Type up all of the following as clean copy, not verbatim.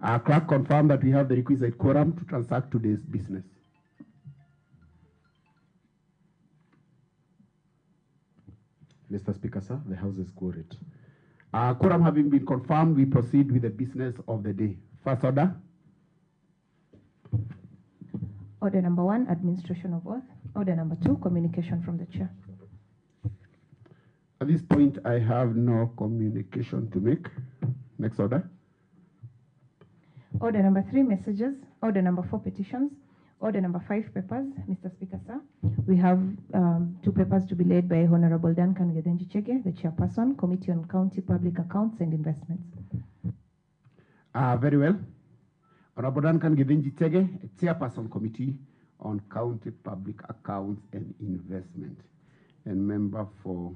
Clerk, confirm that we have the requisite quorum to transact today's business. Mr. Speaker, sir, the House is quorate. Quorum having been confirmed, we proceed with the business of the day. First order. Order number 1, administration of oath. Order number 2, communication from the chair. At this point, I have no communication to make. Next order. Order number 3, messages. Order number 4, petitions. Order number 5, papers. Mr. Speaker, sir, we have 2 papers to be laid by Honorable Duncan Gedenji Chege, the chairperson, Committee on County Public Accounts and Investments. Very well. Honorable Duncan Gedenji Chege, chairperson, Committee on County Public Accounts and Investment, and member for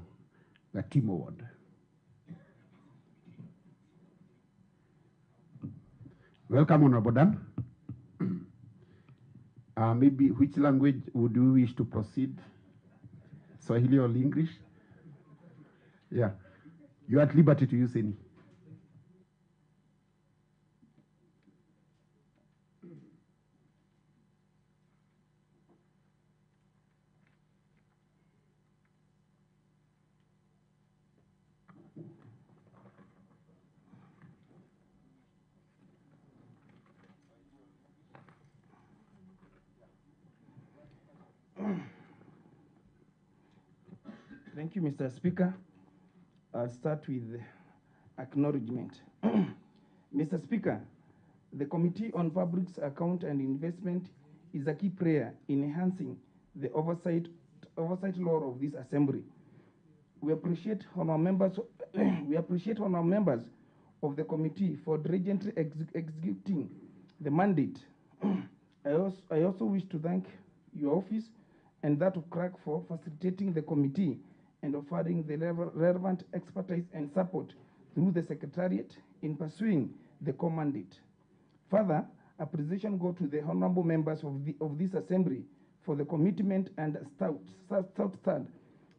the Timo Ward. Welcome, Honorable Dan. Maybe which language would you wish to proceed? Swahili or English? Yeah. You are at liberty to use any. Thank you, Mr. Speaker. I'll start with acknowledgement. Mr. Speaker, the Committee on Public Account and Investment is a key player in enhancing the oversight law of this assembly. We appreciate our members. We appreciate our members of the committee for diligently executing the mandate. I also wish to thank your office and that of Clerk for facilitating the committee and offering the relevant expertise and support through the Secretariat in pursuing the core mandate. Further, appreciation goes to the honorable members of this assembly for the commitment and stout stand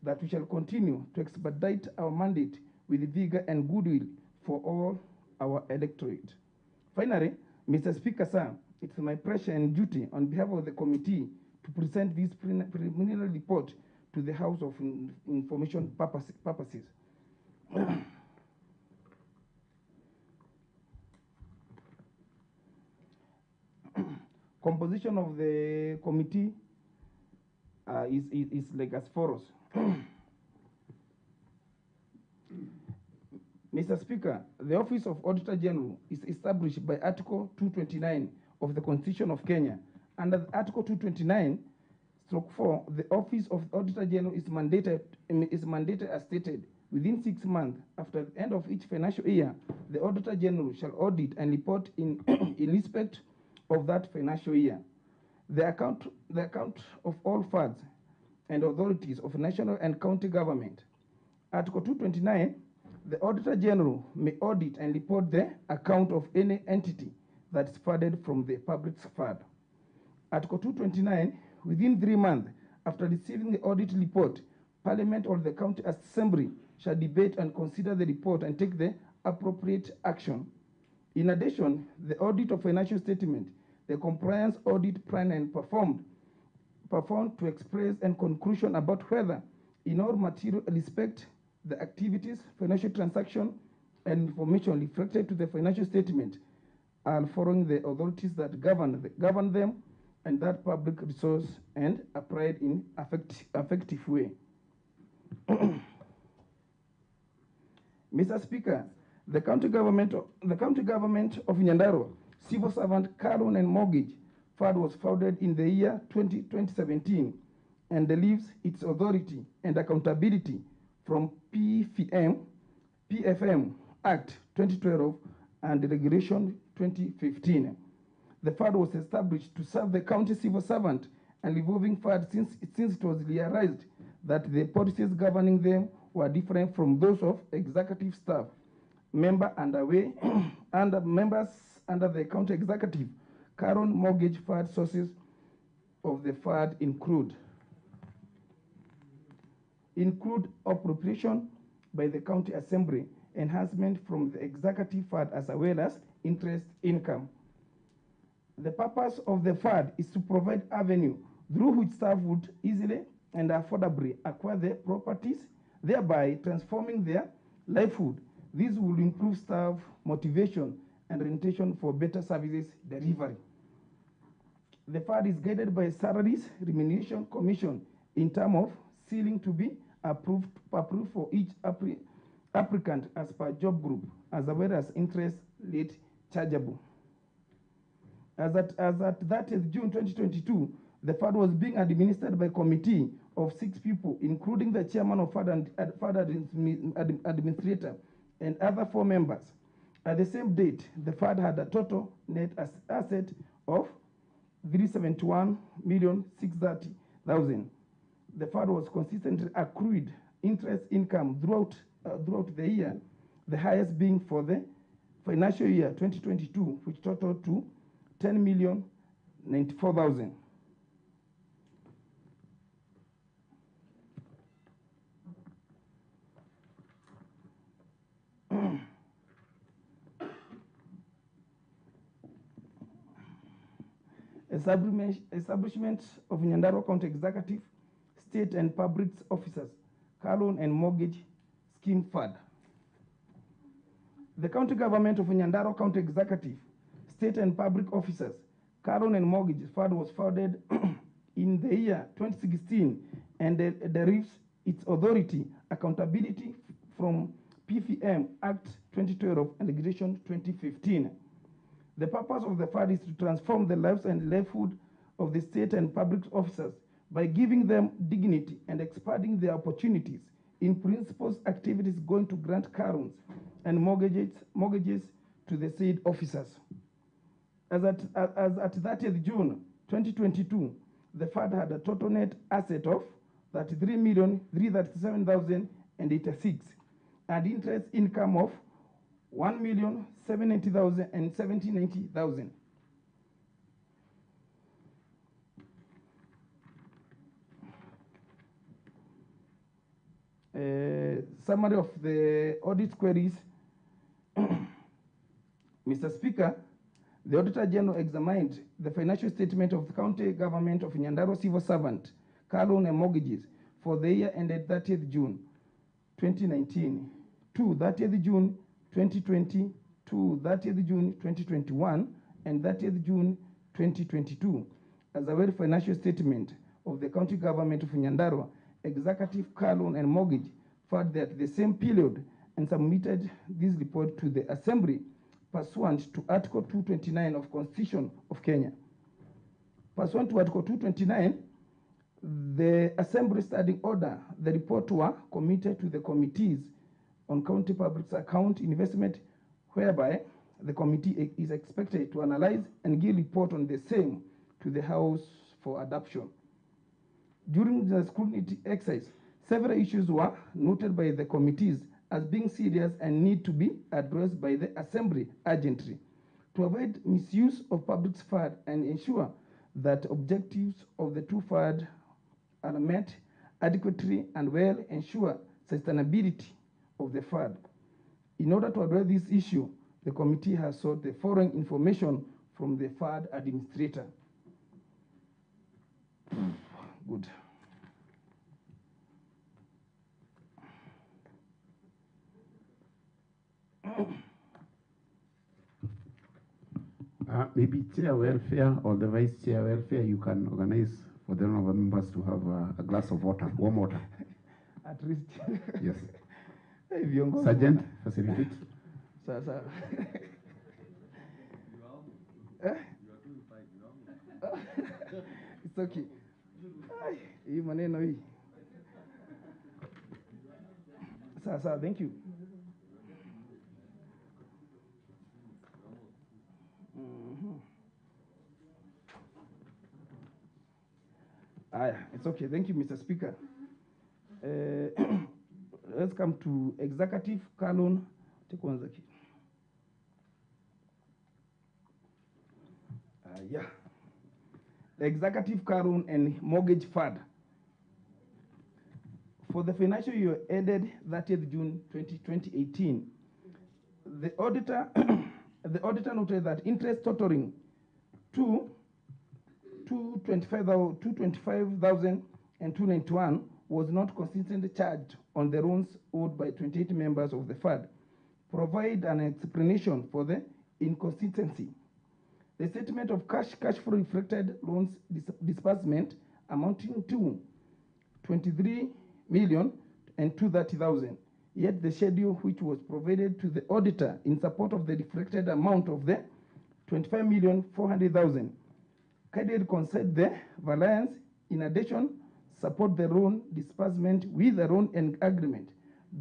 that we shall continue to expedite our mandate with vigor and goodwill for all our electorate. Finally, Mr. Speaker, sir, it's my pleasure and duty on behalf of the committee to present this preliminary report to the House of Information purposes. Composition of the committee is like as follows. Mr. Speaker, the Office of Auditor General is established by Article 229 of the Constitution of Kenya. Under Article 229, Stroke 4, the Office of Auditor General is mandated as stated. Within 6 months after the end of each financial year, the Auditor General shall audit and report in respect of that financial year. The account of all funds and authorities of national and county government. Article 229, the Auditor General may audit and report the account of any entity that is funded from the public fund. Article 229, within 3 months after receiving the audit report, Parliament or the County Assembly shall debate and consider the report and take the appropriate action. In addition, the audit of financial statement, the compliance audit plan and performed to express and conclusion about whether in all material respect the activities, financial transaction, and information reflected to the financial statement are following the authorities that govern them and that public resource and applied in effective way. Mr. Speaker, the county government of Nyandarua civil servant car loan and mortgage fund was founded in the year 2017 and relieves its authority and accountability from PFM Act 2012 and Regulation 2015. The fund was established to serve the county civil servant and revolving fund since it was realized that the policies governing them were different from those of executive staff. Members under the county executive current mortgage fund sources of the fund include appropriation by the county assembly enhancement from the executive fund as well as interest income. The purpose of the fund is to provide avenue through which staff would easily and affordably acquire the properties, thereby transforming their livelihood. This will improve staff motivation and orientation for better services delivery. The fund is guided by Salaries Remuneration Commission in terms of ceiling to be approved for each applicant as per job group, as well as interest rate chargeable. As at 30th June 2022, the fund was being administered by a committee of 6 people, including the chairman of fund administrator and other 4 members. At the same date, the fund had a total net asset of 371,630,000. The fund was consistently accrued interest income throughout the year, the highest being for the financial year 2022, which totaled to 10,094,000. Establishment of Nyandarua County Executive, State and Public Officers, Car Loan and Mortgage Scheme Fund. The county government of Nyandarua County Executive, State and Public Officers, Car Loan and Mortgage Fund was founded in the year 2016 and derives its authority, accountability from PFM Act 2012 and Regulation 2015. The purpose of the fund is to transform the lives and livelihood of the state and public officers by giving them dignity and expanding their opportunities in principles activities going to grant car loans and mortgages to the said officers. As at 30th June 2022, the fund had a total net asset of 33,337,086 and interest income of 1,790,000 and 790,000. Summary of the audit queries. Mr. Speaker, the Auditor General examined the financial statement of the county government of Nyandarua civil servant, car loan and mortgages for the year ended 30th June 2019 to 30th June 2020 to 30th June 2021 and 30th June 2022 as a well financial statement of the county government of Nyandarua executive car loan and mortgage for that the same period and submitted this report to the Assembly pursuant to Article 229 of Constitution of Kenya. Pursuant to Article 229, the Assembly Standing Order, the report were committed to the committees on county public account investment, whereby the committee is expected to analyze and give report on the same to the House for adoption. During the scrutiny exercise, several issues were noted by the committees as being serious and need to be addressed by the Assembly urgently to avoid misuse of public funds and ensure that objectives of the two funds are met adequately and well ensure sustainability of the fund. In order to address this issue, the committee has sought the following information from the fund administrator. Good. Maybe chair welfare or the vice chair welfare, you can organize for the number of members to have a glass of water, warm water. At least. Yes. Sergeant, facilitate. Sir. It's okay. Hii maneno hii. Sir, thank you. It's okay. Thank you, Mr. Speaker. Let's come to executive car loan. Take one second. The executive car loan and mortgage fund. For the financial year ended 30th June 2018, The auditor, the auditor noted that interest totaling to 225,291 was not consistently charged on the loans owed by 28 members of the FAD. Provide an explanation for the inconsistency. The statement of cash flow reflected loans disbursement amounting to 23,230,000. Yet the schedule which was provided to the auditor in support of the reflected amount of the 25,400,000 carried concern the variance. In addition, support the loan disbursement with the loan and agreement,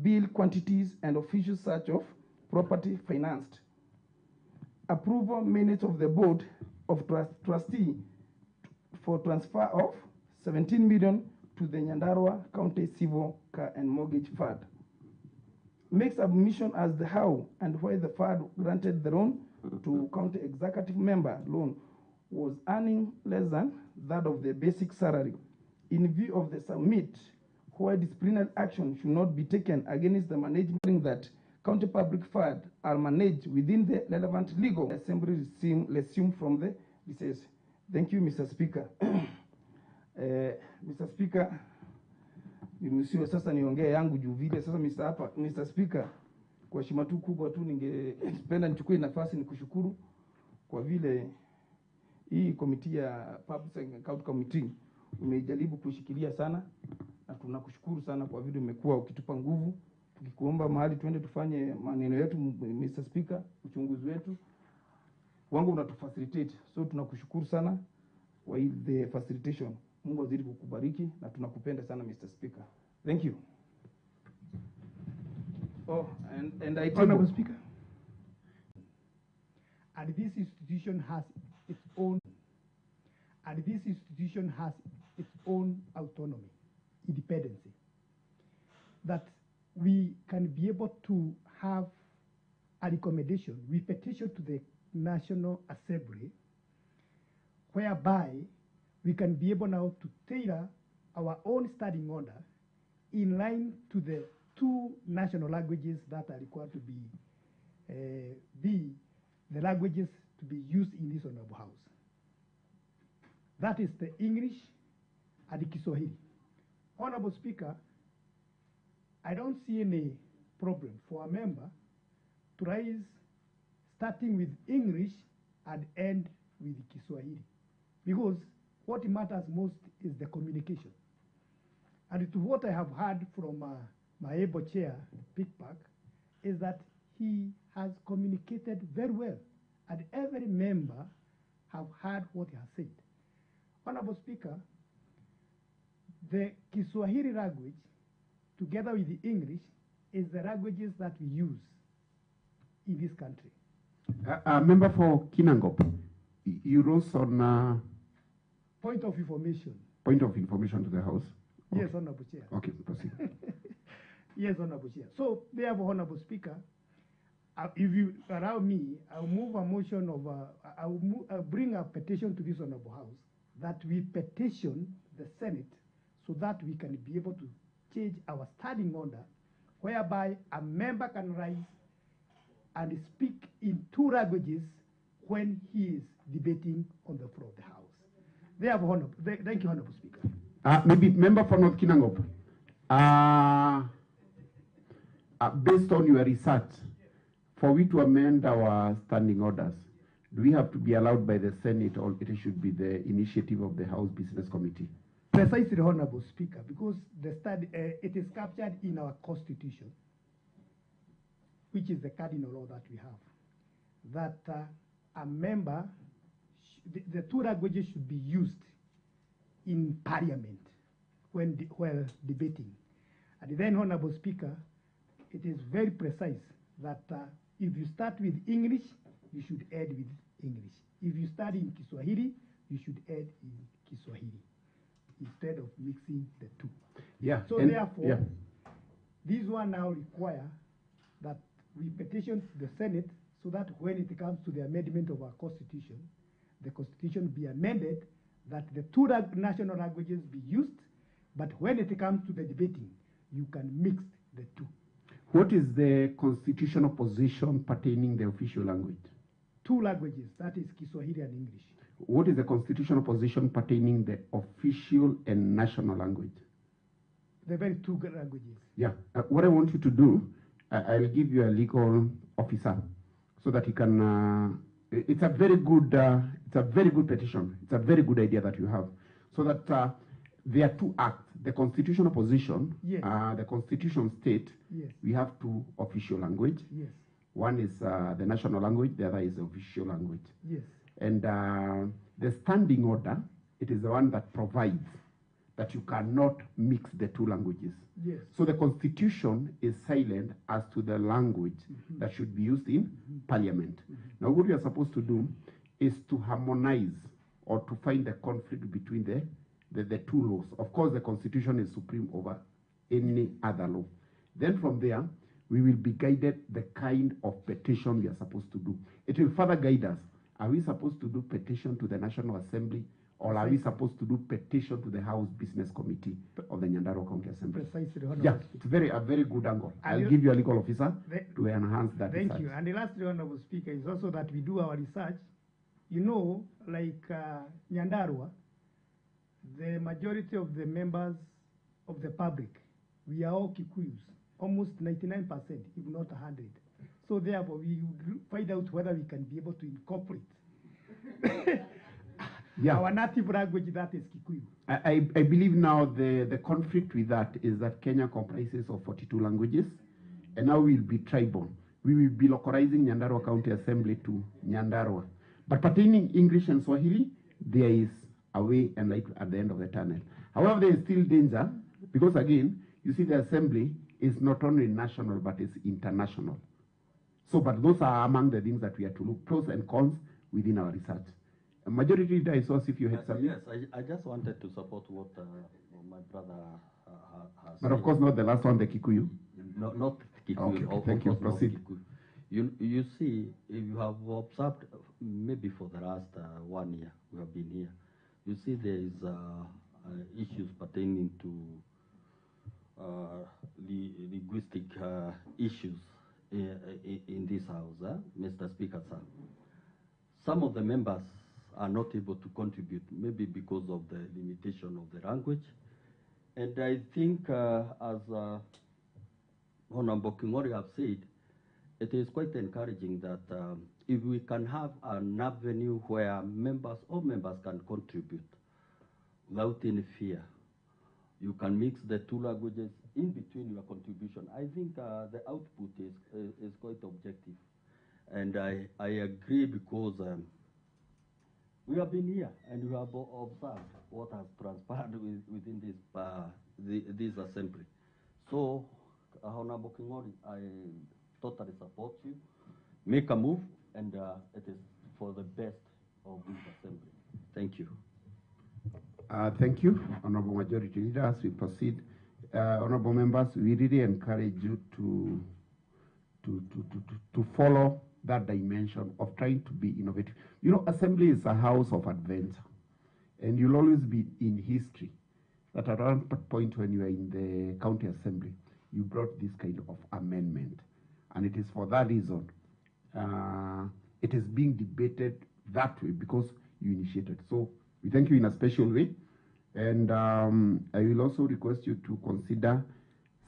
bill quantities, and official search of property financed. Approval minutes of the board of trustee for transfer of 17 million to the Nyandarua County Civil Car and Mortgage Fund. Make submission as the how and why the fund granted the loan to county executive member loan was earning less than that of the basic salary. In view of the submit, why disciplinary action should not be taken against the management that county public fund are managed within the relevant legal assembly resume from the recess. Thank you, Mr. Speaker. Mr. Speaker, niruhusiwe sasa niongee yangu juu vile sasa Mr. Speaker, kwa heshima tu kubwa tu ningependa nichukue nafasi nikushukuru kwa vile hii komiti ya Public Account Committee umejaribu kushikilia sana, na tunakushukuru sana kwa vile umekuwa ukitupa nguvu, tukikuomba mahali tuende tufanye maneno yetu. Mr. Speaker, uchunguzi wetu wangu unatufacilitate, so tunakushukuru sana kwa the facilitation. Mungu azidi kukubariki na tunakupenda sana Mr. Speaker. Thank you. Oh, and I Honorable Speaker. And this institution has its own autonomy, independence, that we can be able to have a recommendation, we petition to the National Assembly, whereby we can be able now to tailor our own standing order in line to the two national languages that are required to be the languages to be used in this honorable house. That is the English and the Kiswahili. Honorable Speaker, I don't see any problem for a member to raise starting with English and end with Kiswahili, because what matters most is the communication. And to what I have heard from my able chair, Pickpack, is that he has communicated very well, and every member have heard what he has said. Honorable Speaker, the Kiswahili language, together with the English, is the languages that we use in this country. Member for Kinangop, you rose on... Point of information. Point of information to the House. Okay. Yes, Honorable Chair. Okay, proceed. Yes, Honorable Chair. So, therefore, Honorable Speaker, if you allow me, I'll move a motion of, I'll bring a petition to this Honorable House that we petition the Senate so that we can be able to change our standing order, whereby a member can rise and speak in two languages when he is debating on the floor of the House. Therefore, thank you, Honorable Speaker. Maybe member for North Kinangop, based on your research, for we to amend our standing orders, do we have to be allowed by the Senate, or it should be the initiative of the House Business Committee? Precisely, Honorable Speaker, because it is captured in our Constitution, which is the cardinal law that we have, that a member, the two languages should be used in Parliament when debating. And then, Honorable Speaker, it is very precise that if you start with English, you should end with English. If you start in Kiswahili, you should end in Kiswahili, instead of mixing the two. Yeah. So therefore, this one now require that we petition the Senate so that when it comes to the amendment of our Constitution, the Constitution be amended that the two national languages be used, but when it comes to the debating, you can mix the two. What is the constitutional position pertaining the official language? 2 languages, that is Kiswahili and English. What is the constitutional position pertaining the official and national language? The very 2 languages. Yeah. What I want you to do, I'll give you a legal officer so that he can. It's a very good. It's a very good petition. It's a very good idea that you have, so that there are 2 acts. The constitutional position. Yes. The Constitution state. Yes. We have 2 official language. Yes. One is the national language. The other is the official language. Yes. And the standing order, it is the one that provides that you cannot mix the 2 languages. Yes. So the Constitution is silent as to the language that should be used in Parliament. Now, what we are supposed to do is to harmonize or to find the conflict between the 2 laws. Of course, the Constitution is supreme over any other law. Then from there, we will be guided the kind of petition we are supposed to do. It will further guide us. Are we supposed to do petition to the National Assembly, or are we supposed to do petition to the House Business Committee of the Nyandarua County Assembly? Precisely. Yeah, it's a very good angle. I'll And give you a legal officer the- to enhance that Thank research. you. And the last, Honorable Speaker, is also that we do our research. You know, like Nyandarua, the majority of the members of the public, we are all Kikuyus, almost 99%, if not 100. So therefore, we will find out whether we can be able to incorporate Yeah. our native language, that is Kikuyu. I believe now the conflict with that is that Kenya comprises of 42 languages, and now we'll be tribal. We will be localizing Nyandarua County Assembly to Nyandarua. But pertaining English and Swahili, there is a way and light at the end of the tunnel. However, there is still danger, because again, you see the assembly is not only national, but it's international. So, but those are among the things that we have to look, pros and cons within our research. A majority leader is also, if you had something. Yes, I just wanted to support what my brother has But of course, not the last one, the Kikuyu. Not Kikuyu. Okay, of thank you. course not Proceed. Kikuyu. You see, if you have observed, maybe for the last 1 year, we have been here, you see there is issues pertaining to linguistic issues in this house, Mr. Speaker, sir. Some of the members are not able to contribute, maybe because of the limitation of the language. And I think, as Honorable Kingori have said, it is quite encouraging that if we can have an avenue where all members can contribute without any fear, you can mix the 2 languages in between your contribution. I think the output is quite objective. And I agree, because we have been here and we have observed what has transpired within this assembly. So, Honorable Kingori, I totally support you. Make a move, and it is for the best of this assembly. Thank you. Thank you, Honorable Majority Leader. As we proceed, Honorable members, we really encourage you to follow that dimension of trying to be innovative. You know, Assembly is a house of adventure, and you'll always be in history that at one point when you are in the County Assembly, you brought this kind of amendment. And it is for that reason it is being debated that way, because you initiated. So we thank you in a special way. And I will also request you to consider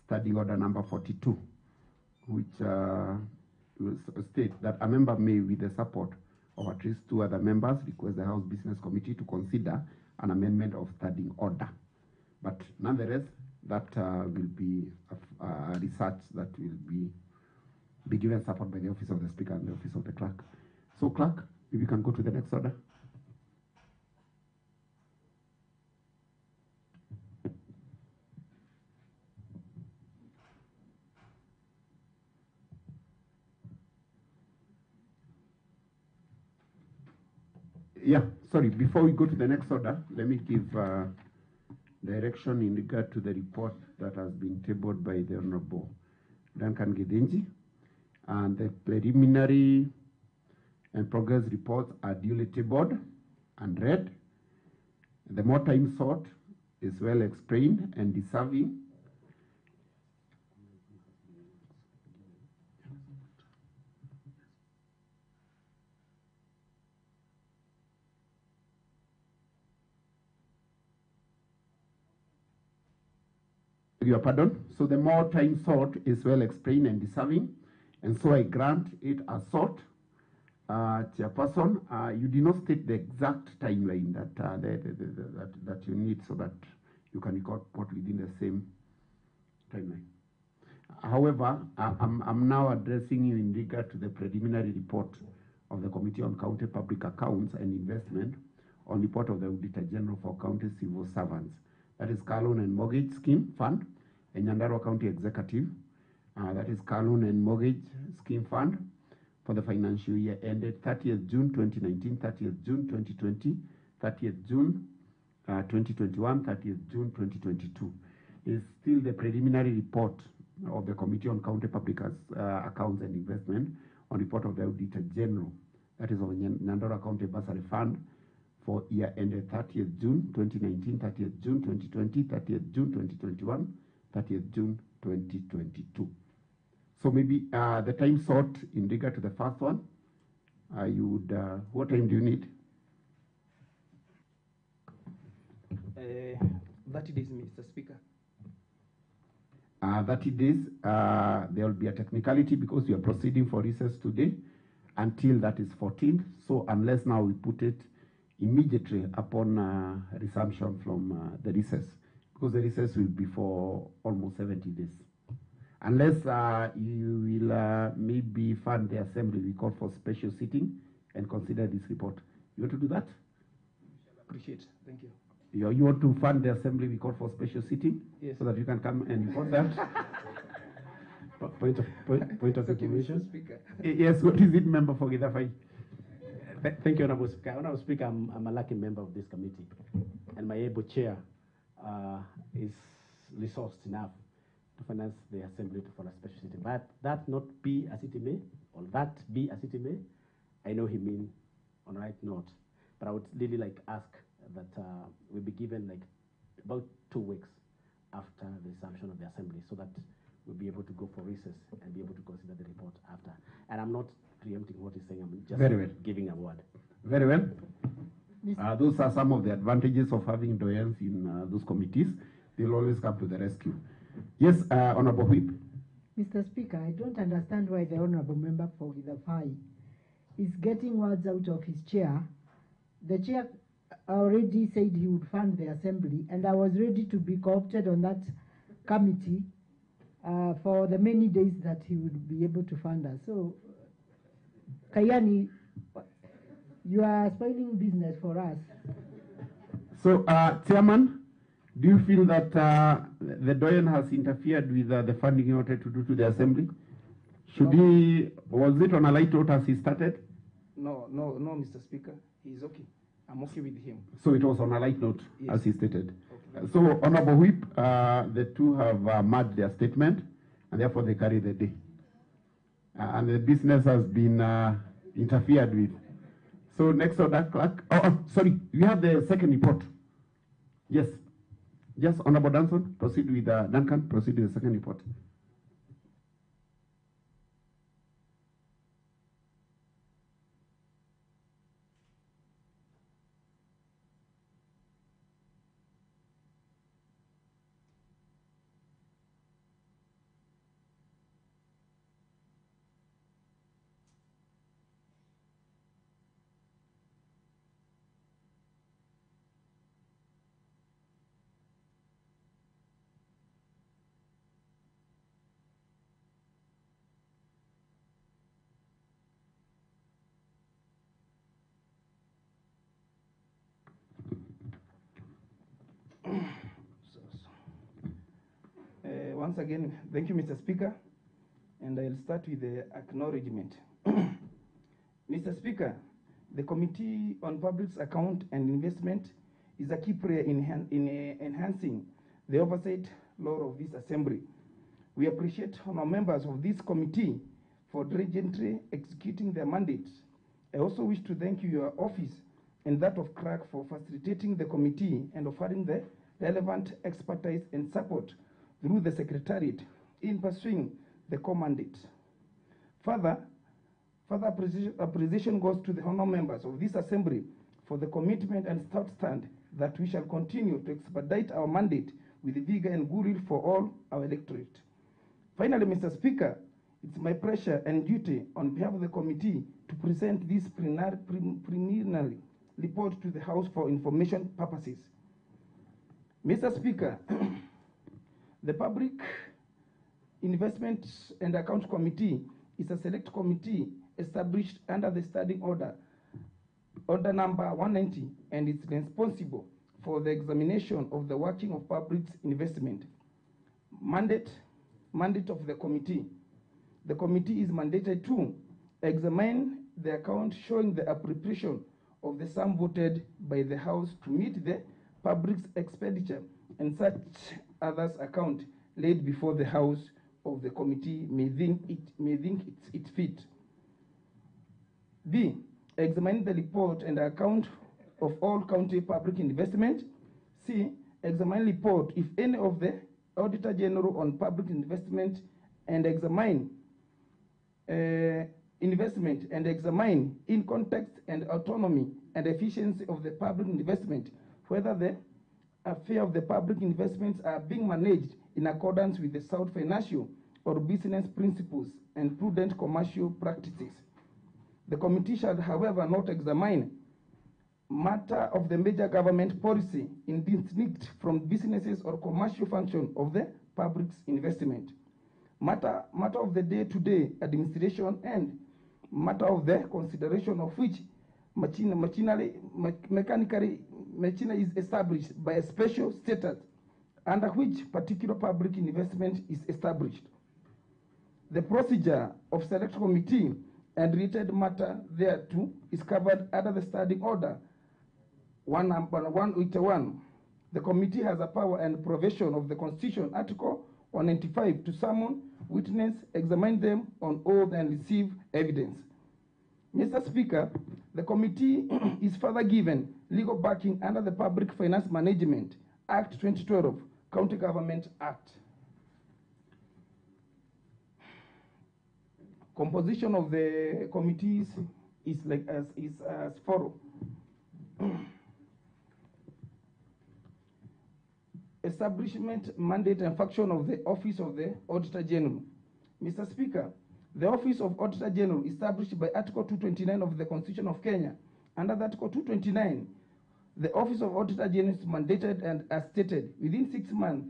Standing Order number 42, which will state that a member may, with the support of at least 2 other members, request the House Business Committee to consider an amendment of Standing Order. But nonetheless, that will be a research that will be given support by the Office of the Speaker and the Office of the Clerk. So, Clerk, if you can go to the next order. Yeah, sorry, before we go to the next order, let me give direction in regard to the report that has been tabled by the Honorable Duncan Gedenji. And the preliminary and progress reports are duly tabled and read. The more time sought is well explained and deserving. your pardon. So the more time sought is well explained and deserving, and so I grant it as sought. Chairperson, you did not state the exact timeline that you need so that you can report within the same timeline. However, I'm now addressing you in regard to the preliminary report of the Committee on County Public Accounts and Investment on report of the Auditor General for County Civil Servants. That is Car Loan and Mortgage Scheme Fund and Nyandarua County Executive. That is Car Loan and Mortgage Scheme Fund for the financial year ended 30th June 2019, 30th June 2020, 30th June 2021, 30th June 2022. Is still the preliminary report of the Committee on County Public Accounts and Investment on report of the Auditor General. That is of Nyandarua County Bursary Fund for year ended 30th June 2019, 30th June 2020, 30th June 2021, 30th June 2022. So maybe the time sought in regard to the first one, you would, what time do you need? 30 days, Mr. Speaker. 30 days, there will be a technicality because we are proceeding for recess today until that is 14th. So unless now we put it immediately upon resumption from the recess, because the recess will be for almost 70 days. Unless you will maybe fund the assembly, we call for special sitting and consider this report. You want to do that? Appreciate. Thank you. You want to fund the assembly, we call for special sitting? Yes. So that you can come and report that? Point of information. Yes, what is it, Member for Gidafai? Thank you, Honorable Speaker. Honorable Speaker, I'm a lucky member of this committee, and my able chair is resourced enough to finance the assembly for a special sitting. But that not be as it may, or that be as it may, I know he mean on the right note. But I would really like ask that we be given like about 2 weeks after the resumption of the assembly so that we'll be able to go for recess and be able to consider the report after. And I'm not preempting what he's saying, I'm just giving a word. Very well. Those are some of the advantages of having doyens in those committees. They'll always come to the rescue. Yes, Honorable Whip. Mr. Speaker, I don't understand why the Honorable Member for Gidafai is getting words out of his chair. The chair already said he would fund the assembly, and I was ready to be co-opted on that committee for the many days that he would be able to fund us. So, Kayani, you are spoiling business for us. So, Chairman, do you feel that the Doyen has interfered with the funding he wanted to do to the assembly? Should he, was it on a light note as he started? No, Mr. Speaker. He's okay. I'm okay with him. So it was on a light note, yes, as he stated. Okay. So, Honorable Whip, the two have merged their statement, and therefore they carry the day. And the business has been interfered with. So, next order, clerk. Sorry, you have the second report. Yes. Yes, Honorable Danson, proceed with Duncan, proceed with the second report. Once again, thank you, Mr. Speaker, and I'll start with the acknowledgement. Mr. Speaker, the Committee on Public Account and Investment is a key player in enhancing the oversight law of this Assembly. We appreciate our members of this committee for diligently executing their mandate. I also wish to thank you, your office, and that of clerk for facilitating the committee and offering the relevant expertise and support through the Secretariat in pursuing the core mandate. Further appreciation goes to the honour members of this Assembly for the commitment and stout stand that we shall continue to expedite our mandate with vigor and goodwill for all our electorate. Finally, Mr. Speaker, it's my pleasure and duty on behalf of the committee to present this preliminary report to the House for information purposes. Mr. Speaker, the Public Investment and Account Committee is a select committee established under the Standing Order number 190, and it's responsible for the examination of the working of public investment. Mandate of the committee. The committee is mandated to examine the account showing the appropriation of the sum voted by the House to meet the public's expenditure and such others account laid before the House of the committee may think it fit. B, examine the report and account of all county public investment. C, examine report, if any, of the Auditor General on public investment and examine investment and examine in context and autonomy and efficiency of the public investment, whether the affair of the public investments are being managed in accordance with the sound financial or business principles and prudent commercial practices. The committee shall, however, not examine matter of the major government policy indistinct from businesses or commercial function of the public's investment. Matter of the day-to-day administration and matter of the consideration of which machinery is established by a special status under which particular public investment is established. The procedure of select committee and related matter thereto is covered under the Standing Order 181. The committee has a power and provision of the Constitution, Article 195, to summon witness, examine them on oath, and receive evidence. Mr. Speaker, the committee is further given legal backing under the Public Finance Management Act 2012, County Government Act. Composition of the committees is as follows. Establishment, mandate, and function of the Office of the Auditor General. Mr. Speaker, the Office of Auditor General, established by Article 229 of the Constitution of Kenya. Under Article 229, the Office of Auditor General is mandated and, as stated, within 6 months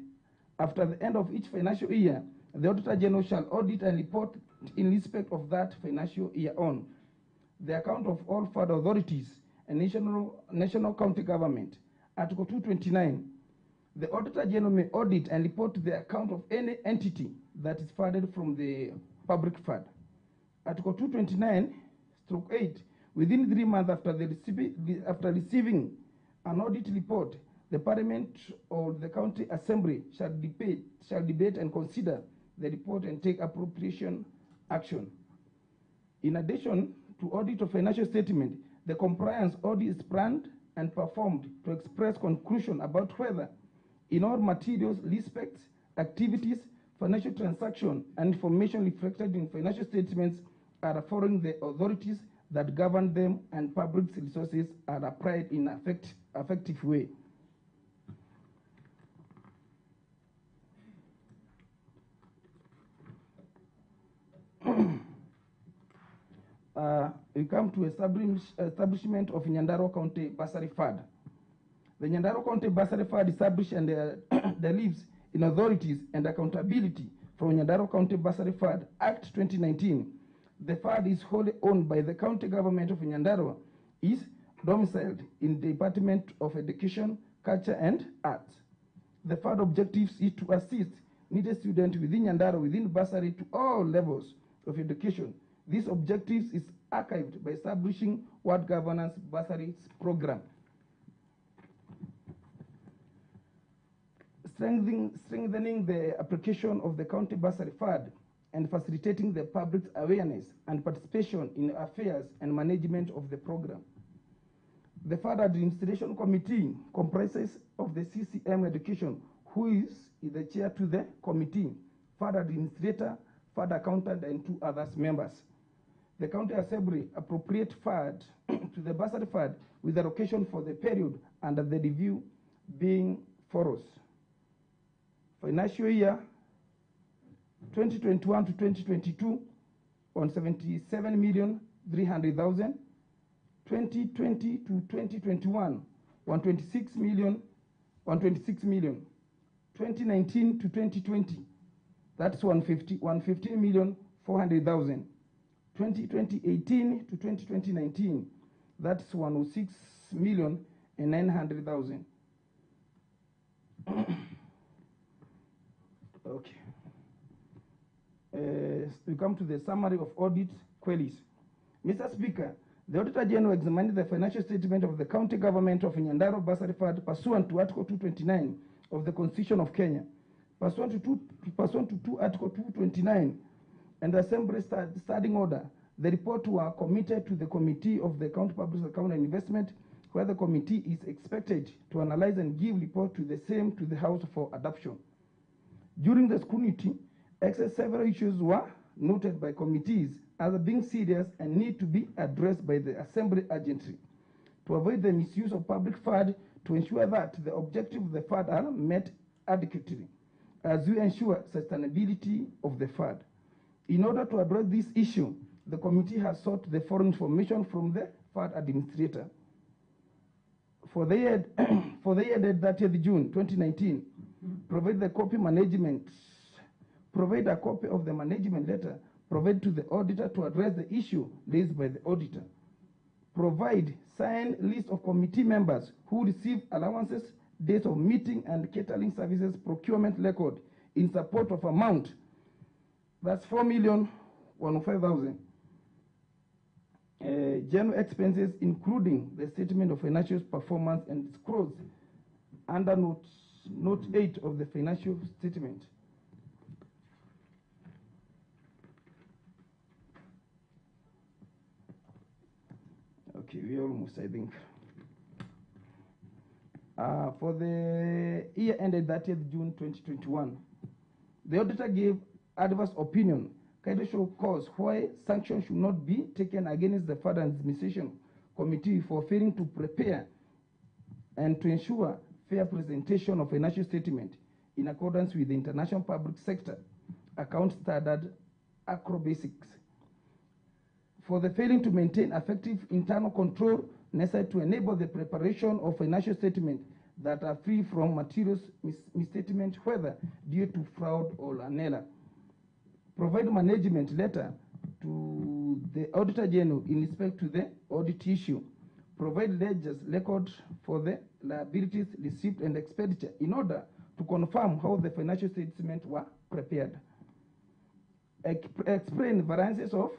after the end of each financial year, the Auditor General shall audit and report in respect of that financial year on the account of all further authorities and national county government. Article 229. The Auditor General may audit and report the account of any entity that is funded from the public fund. Article 229/8. Within 3 months after receiving an audit report, the Parliament or the County Assembly shall debate and consider the report and take appropriation action. In addition to audit of financial statement, the compliance audit is planned and performed to express conclusion about whether in all materials, respects, activities, financial transaction, and information reflected in financial statements are following the authorities that govern them and public resources are applied in effective way. We come to establishment of Nyandarua County Bursary Fund. The Nyandarua County Bursary Fund established and lives in authorities and accountability from Nyandarua County Bursary Fund Act 2019. The fund is wholly owned by the county government of Nyandarua, is domiciled in the Department of Education, Culture and Arts. The fund objectives is to assist needed students within Nyandarua within bursary to all levels of education. These objectives is archived by establishing Ward Governance Bursaries Program. Strengthening the application of the County Bursary Fund and facilitating the public's awareness and participation in affairs and management of the program. The Fund Administration Committee comprises of the CCM Education, who is the chair to the committee, Fund Administrator, Fund Accountant, and 2 others members. The County Assembly appropriate fund to the Bursary Fund with allocation for the period under the review being follows. Financial year 2021 to 2022 on 77,300,000. 2020 to 2021 126 million. 2019 to 2020, that's 115,400,000. 2018 to 2019, that's 106,900,000. Okay. We come to the summary of audit queries. Mr. Speaker, the Auditor General examined the financial statement of the county government of Nyandarua Bursary Fund pursuant to Article 229 of the Constitution of Kenya. Pursuant to Article 229 and the Assembly Standing Order, the report were committed to the Committee of the County Public Account and Investment, where the committee is expected to analyze and give report to the same to the House for adoption. During the scrutiny, several issues were noted by committees as being serious and need to be addressed by the Assembly urgently to avoid the misuse of public fund, to ensure that the objectives of the fund are met adequately, as we ensure sustainability of the fund. In order to address this issue, the committee has sought the following information from the fund administrator. For the year dated 30th June 2019, provide a copy of the management letter provided to the auditor to address the issue raised by the auditor. Provide signed list of committee members who receive allowances, dates of meeting and catering services procurement record in support of amount, that's 4,105,000. General expenses including the statement of financial performance and disclosed under note 8 of the financial statement. Okay, we're almost, I think. For the year ended 30th June 2021, the auditor gave adverse opinion, kind of show cause why sanctions should not be taken against the Fund Administration Committee for failing to prepare and to ensure fair presentation of financial statement in accordance with the International Public Sector Account Standard ACRO Basics. For the failing to maintain effective internal control necessary to enable the preparation of financial statements that are free from material misstatement, whether due to fraud or an error. Provide management letter to the Auditor General in respect to the audit issue. Provide ledgers record for the liabilities, received and expenditure in order to confirm how the financial statements were prepared. Explain variances of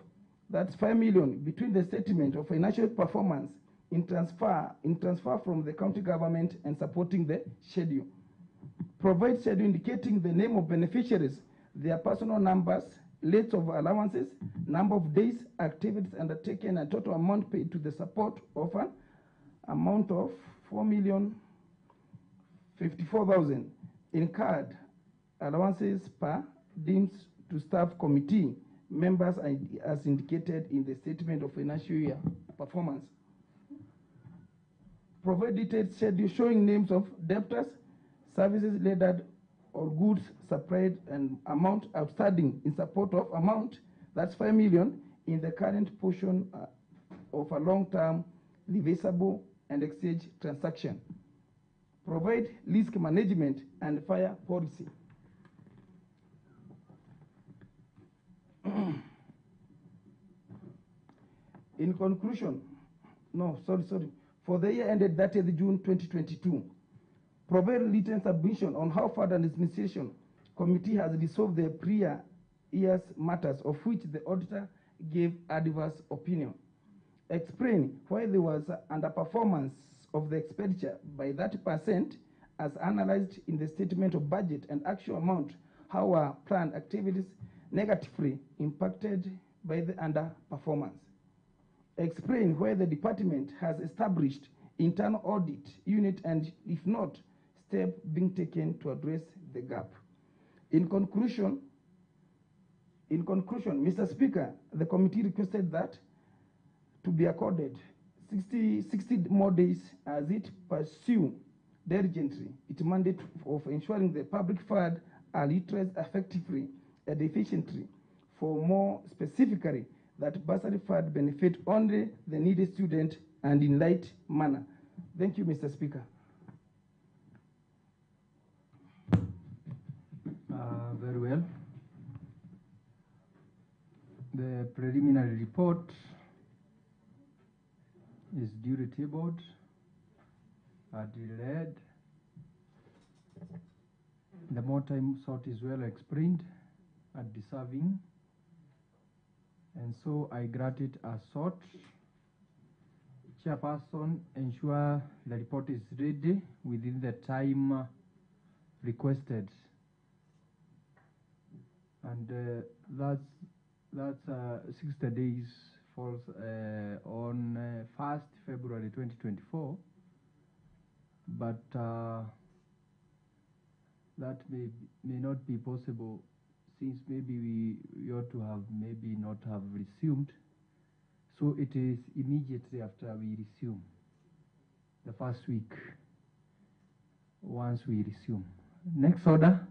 that's 5 million between the statement of financial performance in transfer from the county government and supporting the schedule. Provide schedule indicating the name of beneficiaries, their personal numbers, rates of allowances, number of days, activities undertaken, and total amount paid to the support of an amount of 4,054,000 incurred allowances per deemed to staff committee members as indicated in the statement of financial year performance. Provide detailed schedule showing names of debtors, services rendered or goods supplied and amount outstanding in support of amount, that's 5 million in the current portion of a long-term reversible and exchange transaction. Provide risk management and fire policy. In conclusion, for the year ended 30th June 2022, provide written submission on how Fund Administration Committee has resolved the prior year's matters of which the auditor gave adverse opinion. Explain why there was underperformance of the expenditure by 30% as analyzed in the statement of budget and actual amount, how our planned activities negatively impacted by the underperformance. Explain where the department has established internal audit unit and if not, steps being taken to address the gap. In conclusion, Mr. Speaker, the committee requested that to be accorded 60 more days as it pursue diligently its mandate of ensuring the public fund are utilized effectively and efficiently. For more specifically, that bursary fund benefit only the needy student and in light manner. Thank you, Mr. Speaker. Very well. The preliminary report is duly tabled, read. The more time sought is well explained and deserving, and so I grant it as sought. Chairperson, ensure the report is ready within the time requested, and that's 60 days falls on 1st February 2024, but that may not be possible, since maybe we ought to have maybe not have resumed. So it is immediately after we resume, the first week, once we resume. Next order.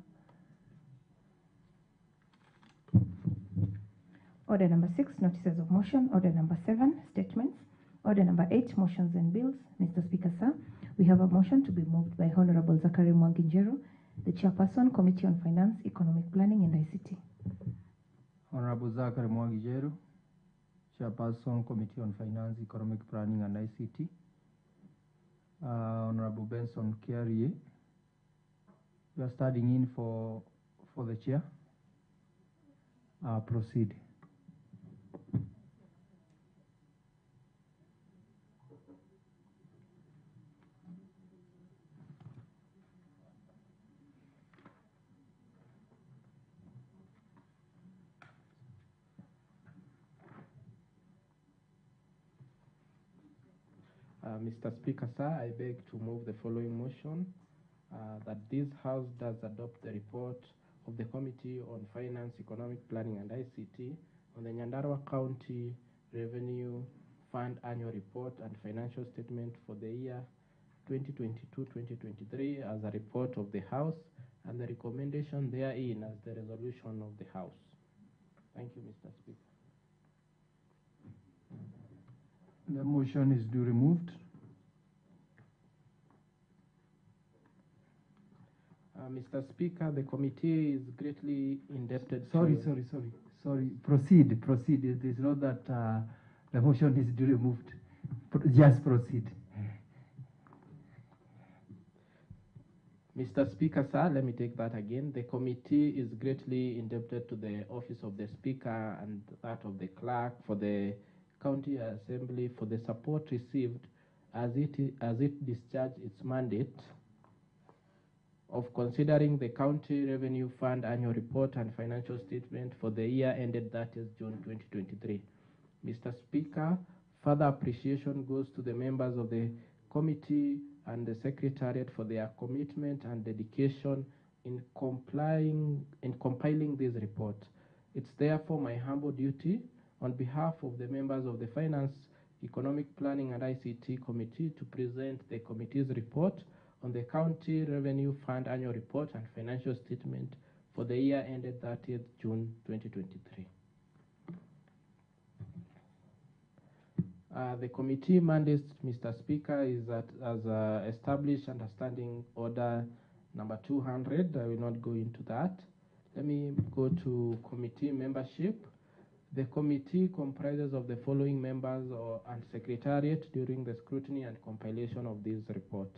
Order number 6, notices of motion. Order number 7, statements. Order number 8, motions and bills. Mr. Speaker, sir, we have a motion to be moved by Honorable Zachary Mwanginjeru, the Chairperson, Committee on Finance, Economic Planning and ICT. Honorable Zachary Mwanginjeru, Chairperson, Committee on Finance, Economic Planning and ICT. Honorable Benson Kiarie, you are standing in for the chair. Proceed. Mr. Speaker, sir, I beg to move the following motion, that this House does adopt the report of the Committee on Finance, Economic Planning and ICT on the Nyandarua County Revenue Fund Annual Report and Financial Statement for the year 2022-2023 as a report of the House, and the recommendation therein as the resolution of the House. Thank you, Mr. Speaker. The motion is duly moved. Mr. Speaker, the committee is greatly indebted. Sorry. Proceed. It is not that the motion is duly moved. Just proceed. Mr. Speaker, sir, let me take that again. The committee is greatly indebted to the Office of the Speaker and that of the Clerk for the County Assembly for the support received as it discharged its mandate of considering the County Revenue Fund Annual Report and Financial Statement for the year ended 30th June 2023. Mr. Speaker, further appreciation goes to the members of the committee and the Secretariat for their commitment and dedication in compiling this report. It's therefore my humble duty on behalf of the members of the Finance, Economic Planning and ICT Committee to present the committee's report on the County Revenue Fund Annual Report and Financial Statement for the year ended 30th June 2023. The committee mandate, Mr. Speaker, is that as established under Standing Order number 200. I will not go into that. Let me go to committee membership. The committee comprises of the following members and secretariat during the scrutiny and compilation of this report.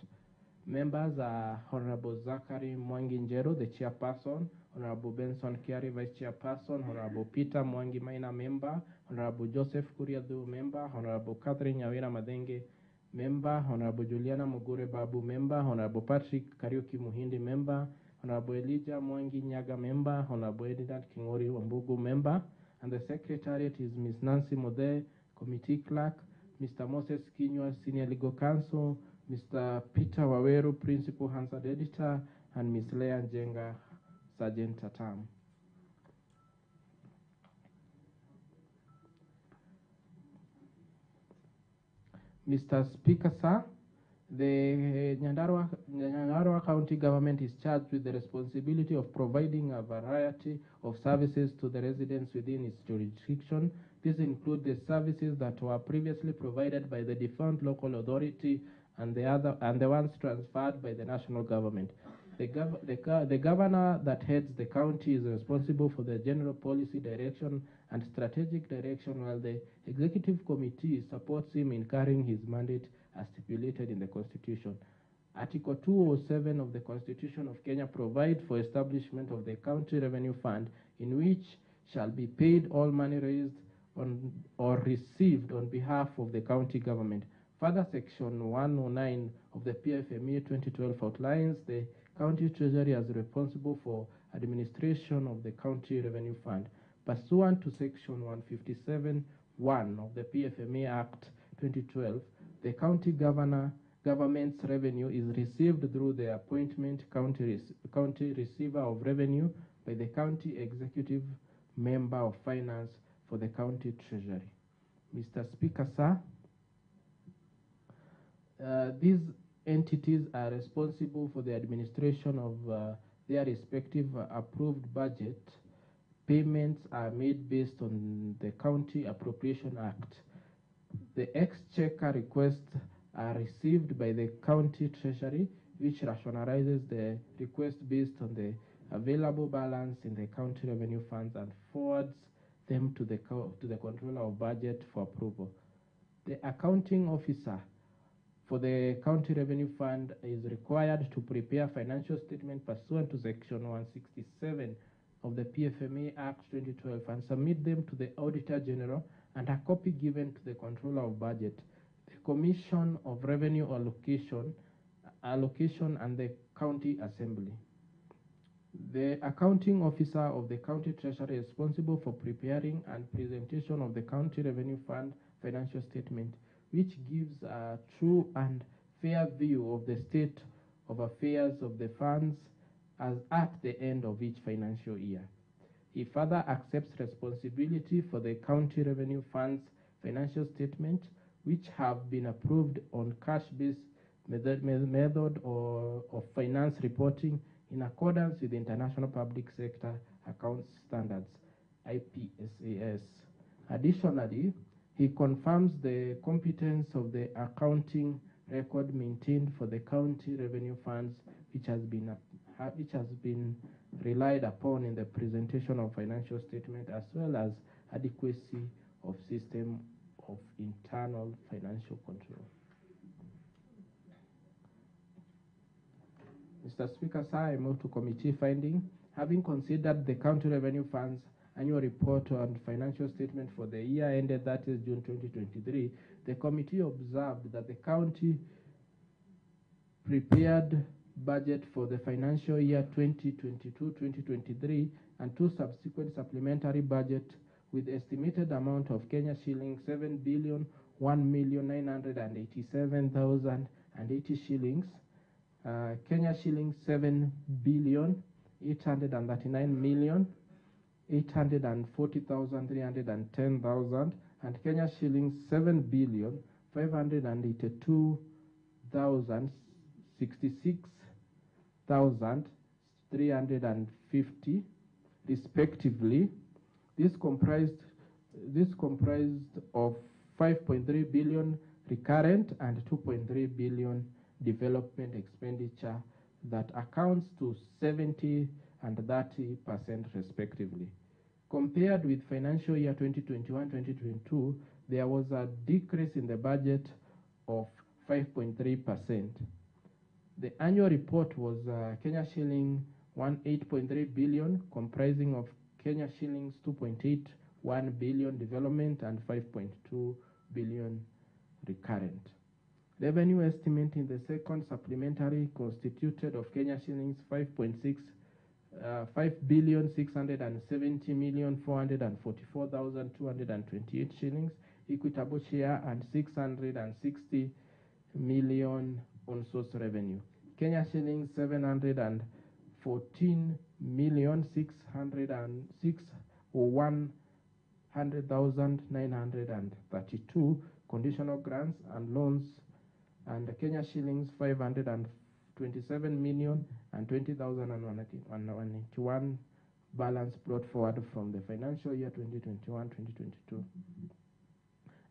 Members are Honorable Zachary Mwanginjeru, the chairperson, Honorable Benson Kiarie, vice chairperson, Honorable Peter Mwangi, minor member, Honorable Joseph Kuriadu, member, Honorable Catherine Nyawira Madenge, member, Honorable Juliana Mugure Babu, member, Honorable Patrick Kariuki Muhindi, member, Honorable Elijah Mwangi Nyaga, member, Honorable Edinard Kingori Wambugu, member, and the secretariat is Ms. Nancy Mode, committee clerk, Mr. Moses Kinywa, senior legal counsel, Mr. Peter Waweru, principal Hansard editor, and Ms. Leah Njenga, sergeant at arm. Mr. Speaker, sir, The Nyandarua County government is charged with the responsibility of providing a variety of services to the residents within its jurisdiction. These include the services that were previously provided by the defunct local authority and the ones transferred by the national government. The governor that heads the county is responsible for the general policy direction and strategic direction, while the executive committee supports him in carrying his mandate as stipulated in the Constitution. Article 207 of the Constitution of Kenya provides for establishment of the County Revenue Fund, in which shall be paid all money raised on or received on behalf of the county government. Further, Section 109 of the PFME 2012 outlines the county treasury as responsible for administration of the County Revenue Fund. Pursuant to Section 157(1) of the PFME Act 2012, the county government's revenue is received through the appointment county receiver of revenue by the county executive member of finance for the county treasury. Mr. Speaker, sir, these entities are responsible for the administration of their respective approved budget. Payments are made based on the County Appropriation Act. The exchequer requests are received by the county treasury, which rationalizes the request based on the available balance in the county revenue funds and forwards them to the controller of budget for approval. The accounting officer for the County Revenue Fund is required to prepare financial statement pursuant to Section 167 of the PFMA Act 2012 and submit them to the Auditor General and a copy given to the Controller of Budget, the Commission of Revenue Allocation and the County Assembly. The accounting officer of the County Treasury is responsible for preparing and presentation of the County Revenue Fund financial statement, which gives a true and fair view of the state of affairs of the funds as at the end of each financial year. He further accepts responsibility for the County Revenue Fund's financial statement, which have been approved on cash-based method or of finance reporting in accordance with the International Public Sector Accounts Standards, IPSAS. Additionally, he confirms the competence of the accounting record maintained for the county revenue funds, which has been relied upon in the presentation of financial statement, as well as adequacy of system of internal financial control. Mr. Speaker, sir, I move to committee finding. Having considered the county revenue funds annual report and financial statement for the year ended, that is June 2023, the committee observed that the county prepared budget for the financial year 2022-2023 and two subsequent supplementary budget with estimated amount of Kenya shillings 7,001,987,080 shillings, Kenya shillings 7,839,840,310,000 and Kenya shillings 7,582,066,350 respectively. This comprised of 5.3 billion recurrent and 2.3 billion development expenditure that accounts to 70 and 30% respectively. Compared with financial year 2021-2022, there was a decrease in the budget of 5.3%. The annual report was Kenya shilling 18.3 billion, comprising of Kenya shillings 2.81 billion development and 5.2 billion recurrent. Revenue estimate in the second supplementary constituted of Kenya shillings 5,670,444,228 shillings, equitable share, and 660 million on source revenue. Kenya shillings 714,606,100,932 conditional grants and loans and Kenya shillings 527 million and 20,181 balance brought forward from the financial year 2021-2022.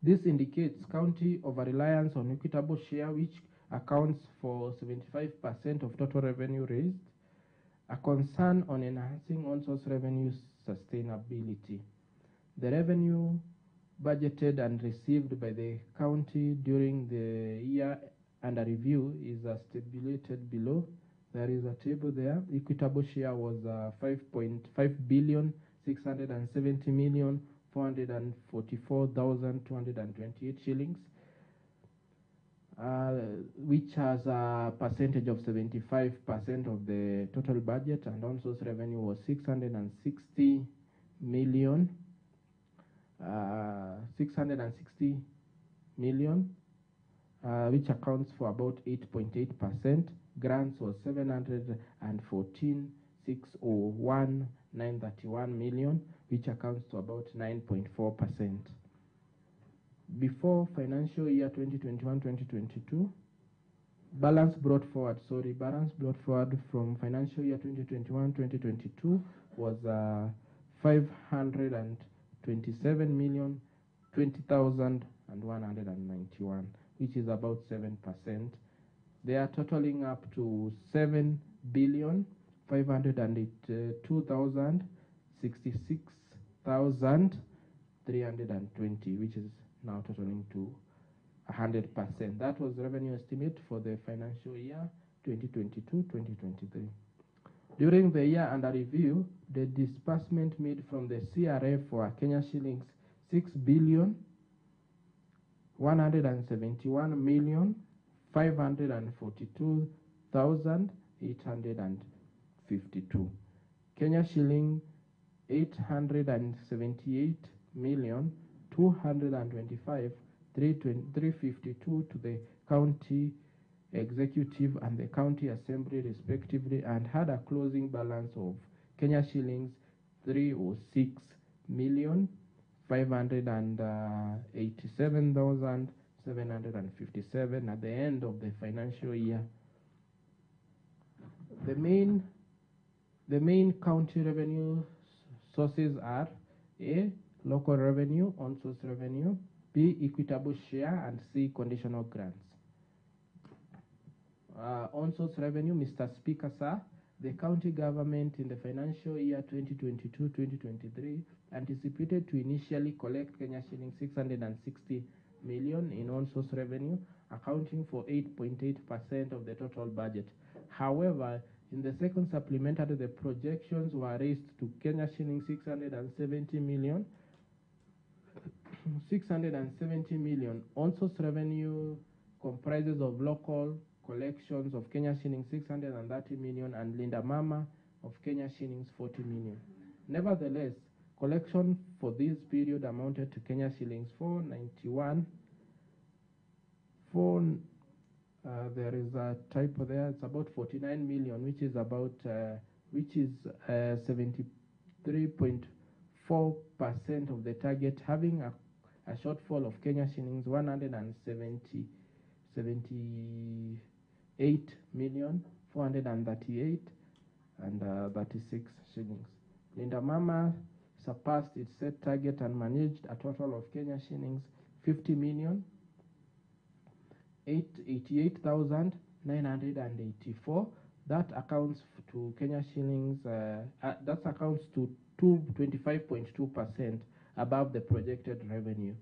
This indicates county over-reliance on equitable share, which accounts for 75% of total revenue raised, a concern on enhancing on-source revenue sustainability. The revenue budgeted and received by the county during the year under review is stipulated below. There is a table there. Equitable share was 5.5 billion 670 million 444,228 shillings, which has a percentage of 75% of the total budget, and on-source revenue was 660 million. 660 million, which accounts for about 8.8%. Grants was 714,601,931 million, which accounts to about 9.4%. Before financial year 2021-2022, balance brought forward from financial year 2021-2022 was 527,020,191, which is about 7%. They are totaling up to 7,502,066,320, which is now totaling to 100%. That was revenue estimate for the financial year 2022-2023. During the year under review, the disbursement made from the CRA for Kenya shillings 6,171,542,852. Kenya shilling 878,225,352 to the county executive and the county assembly respectively, and had a closing balance of Kenya shillings 306,587,757 at the end of the financial year. The main county revenue sources are A, local revenue, on-source revenue, B, equitable share, and C, conditional grants. On-source revenue, Mr. Speaker, sir, the county government in the financial year 2022-2023 anticipated to initially collect Kenya shilling 660 million in on-source revenue, accounting for 8.8% of the total budget. However, in the second supplementary, the projections were raised to Kenya shilling 670 million. 670 million. On-source revenue comprises of local collections of Kenya shillings 630 million and Linda Mama of Kenya shillings 40 million. Nevertheless, collection for this period amounted to Kenya shillings 491. There is a typo there. It's about 49 million, which is about 73.4% of the target, having a shortfall of Kenya shillings 178,438 and 36 shillings. Linda Mama surpassed its set target and managed a total of Kenya shillings 50,088,984. That accounts to Kenya shillings. That accounts to 25.2% above the projected revenue.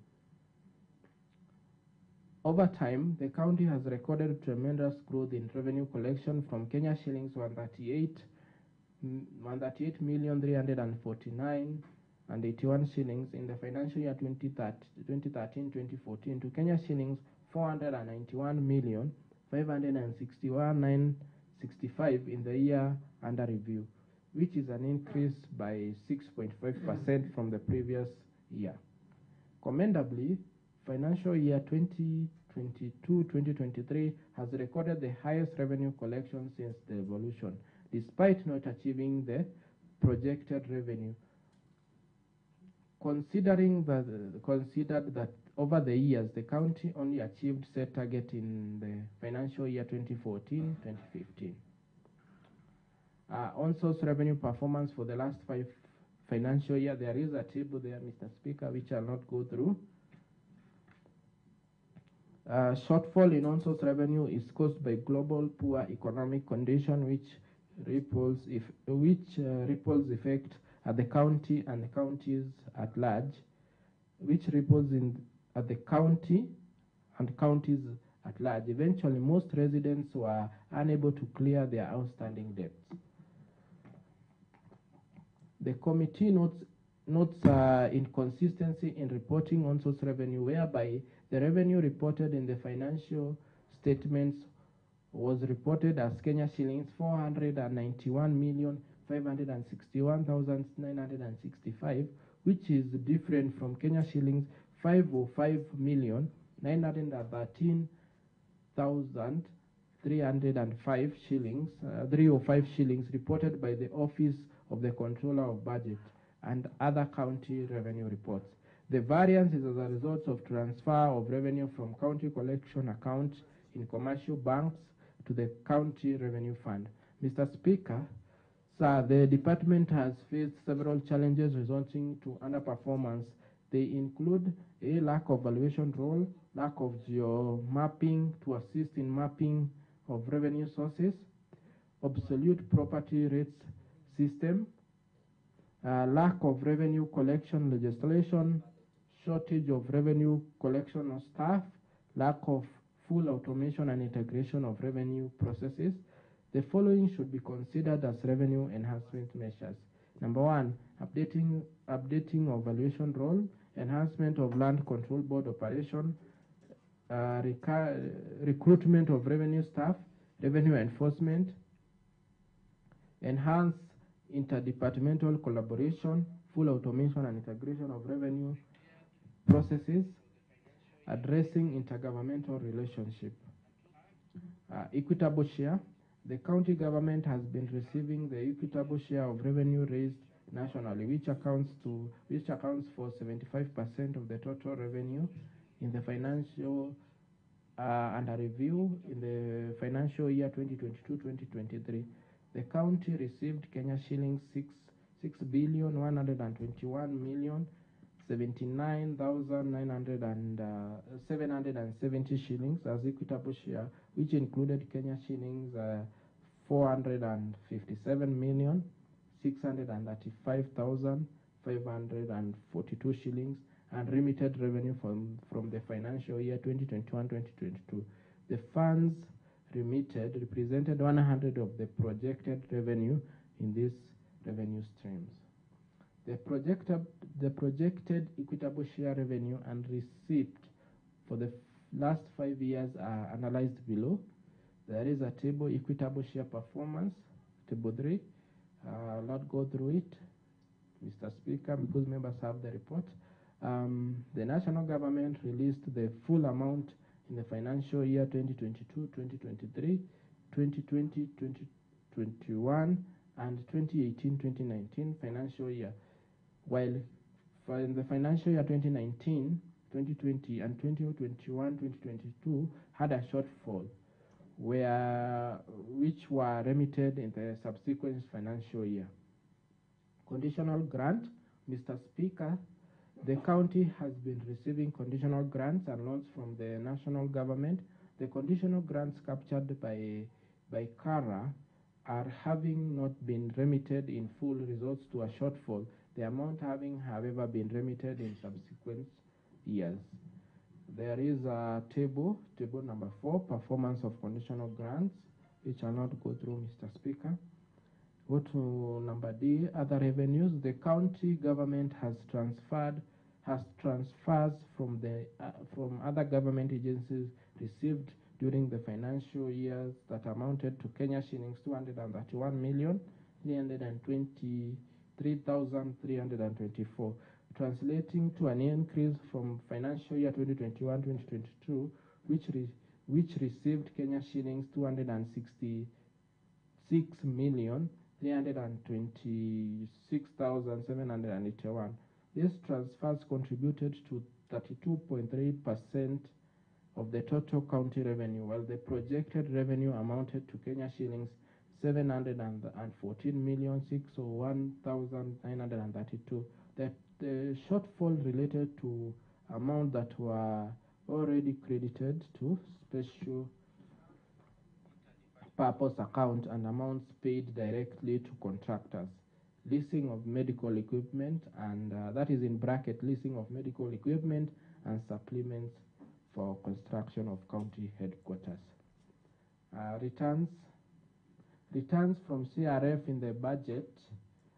Over time, the county has recorded tremendous growth in revenue collection from Kenya shillings 138,349 and 81 shillings in the financial year 2013-2014 to Kenya shillings 491,561,965 in the year under review, which is an increase by 6.5% from the previous year. Commendably, financial year 2022-2023 has recorded the highest revenue collection since the evolution, despite not achieving the projected revenue. Considered that over the years, the county only achieved set target in the financial year 2014-2015. On-source revenue performance for the last 5 financial year, there is a table there, Mr. Speaker, which I'll not go through. Shortfall in on-source revenue is caused by global poor economic condition, which ripples effect at the county and the counties at large, which ripples at the county and counties at large. Eventually, most residents were unable to clear their outstanding debts. The committee notes inconsistency in reporting on-source revenue, whereby the revenue reported in the financial statements was reported as Kenya shillings 491,561,965, which is different from Kenya shillings 505,913,305 shillings, 305 shillings reported by the Office of the Controller of Budget and other county revenue reports. The variance is as a result of transfer of revenue from county collection accounts in commercial banks to the county revenue fund. Mr. Speaker, sir, the department has faced several challenges resulting to underperformance. They include a lack of valuation role, lack of geo-mapping to assist in mapping of revenue sources, obsolete property rates system, lack of revenue collection legislation, shortage of revenue collection staff, lack of full automation and integration of revenue processes. The following should be considered as revenue enhancement measures. Number 1, updating of valuation role, enhancement of land control board operation, recruitment of revenue staff, revenue enforcement, enhance interdepartmental collaboration, full automation and integration of revenue processes, addressing intergovernmental relationship. Equitable share. The county government has been receiving the equitable share of revenue raised nationally, which accounts for 75% of the total revenue in the financial under review in the financial year 2022-2023. The county received Kenya shillings 6,121,079,770 shillings as equitable share, which included Kenya shillings 457,635,542 shillings and remitted revenue from the financial year 2021-2022. The funds remitted represented 100 of the projected revenue in these revenue streams. The projected equitable share revenue and receipt for the last 5 years are analyzed below. There is a table, equitable share performance, table 3. I'll not go through it, Mr. Speaker, because members have the report. The national government released the full amount in the financial year 2022-2023, 2020-2021, and 2018-2019 financial year, while for in the financial year 2019, 2020, and 2021-2022 had a shortfall, which were remitted in the subsequent financial year. Conditional grant, Mr. Speaker, the county has been receiving conditional grants and loans from the national government. The conditional grants captured by CARA are having not been remitted in full results to a shortfall, the amount having, however, been remitted in subsequent years. There is a table number 4, performance of conditional grants, which I'll not go through, Mr. Speaker. Go to number D, other revenues. The county government has transfers from other government agencies received during the financial years that amounted to Kenya shillings 231,323,324, translating to an increase from financial year 2021-2022, which received Kenya shillings 266,326,781. These transfers contributed to 32.3% of the total county revenue, while the projected revenue amounted to Kenya shillings 714,601,932. The shortfall related to amounts that were already credited to special purpose account and amounts paid directly to contractors. Leasing of medical equipment, and that is in bracket, leasing of medical equipment and supplements for construction of county headquarters. Returns from CRF in the budget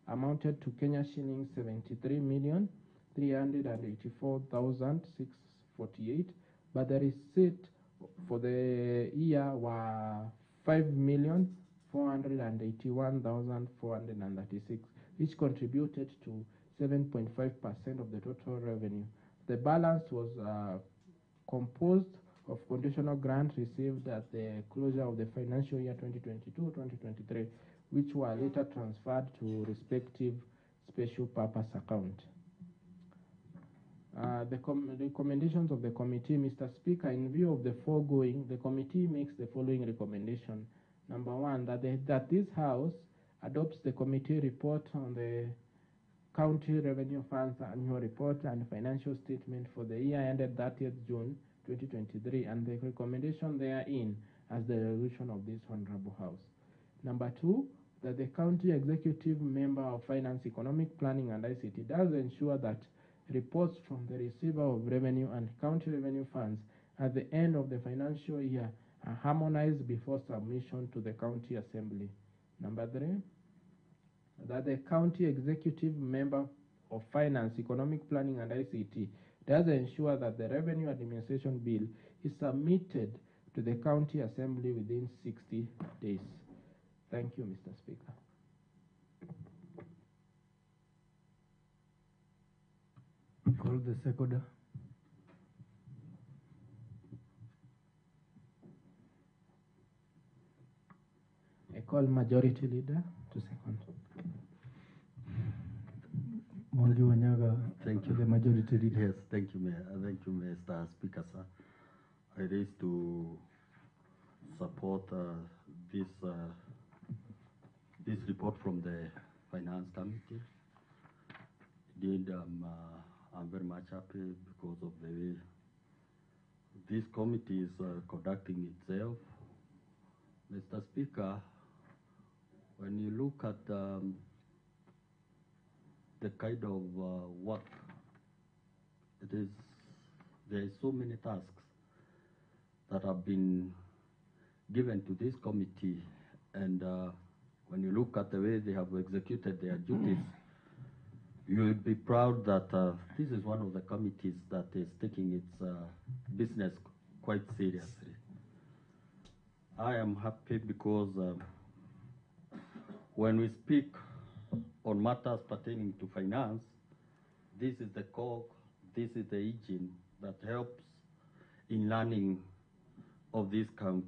amounted to Kenya shillings 73,384,648, but the receipt for the year were 5,481,436, which contributed to 7.5% of the total revenue. The balance was composed of conditional grants received at the closure of the financial year 2022-2023, which were later transferred to respective special purpose account. The recommendations of the committee, Mr. Speaker, in view of the foregoing, the committee makes the following recommendation. Number one, that this House adopts the committee report on the County Revenue Funds Annual Report and Financial Statement for the year ended 30th June 2023, and the recommendation therein as the resolution of this Honorable House. Number two, that the County Executive Member of Finance, Economic Planning and ICT does ensure that reports from the receiver of revenue and county revenue funds at the end of the financial year are harmonized before submission to the County Assembly. Number three, that the County Executive Member of Finance, Economic Planning and ICT does ensure that the Revenue Administration Bill is submitted to the County Assembly within 60 days. Thank you, Mr. Speaker. Call the seconder. I call Majority Leader to second. Mwangi Wanyaga, Thank you. the Majority Leader. Yes, thank you, Mayor. Thank you, Mr. Speaker, sir. I raise to support this report from the Finance Committee. Indeed, I'm very much happy because of the way this committee is conducting itself. Mr. Speaker, when you look at the kind of work it is, there are so many tasks that have been given to this committee, and when you look at the way they have executed their duties, you will be proud that this is one of the committees that is taking its business quite seriously. I am happy because when we speak on matters pertaining to finance, this is the cog, this is the engine that helps in learning of this county.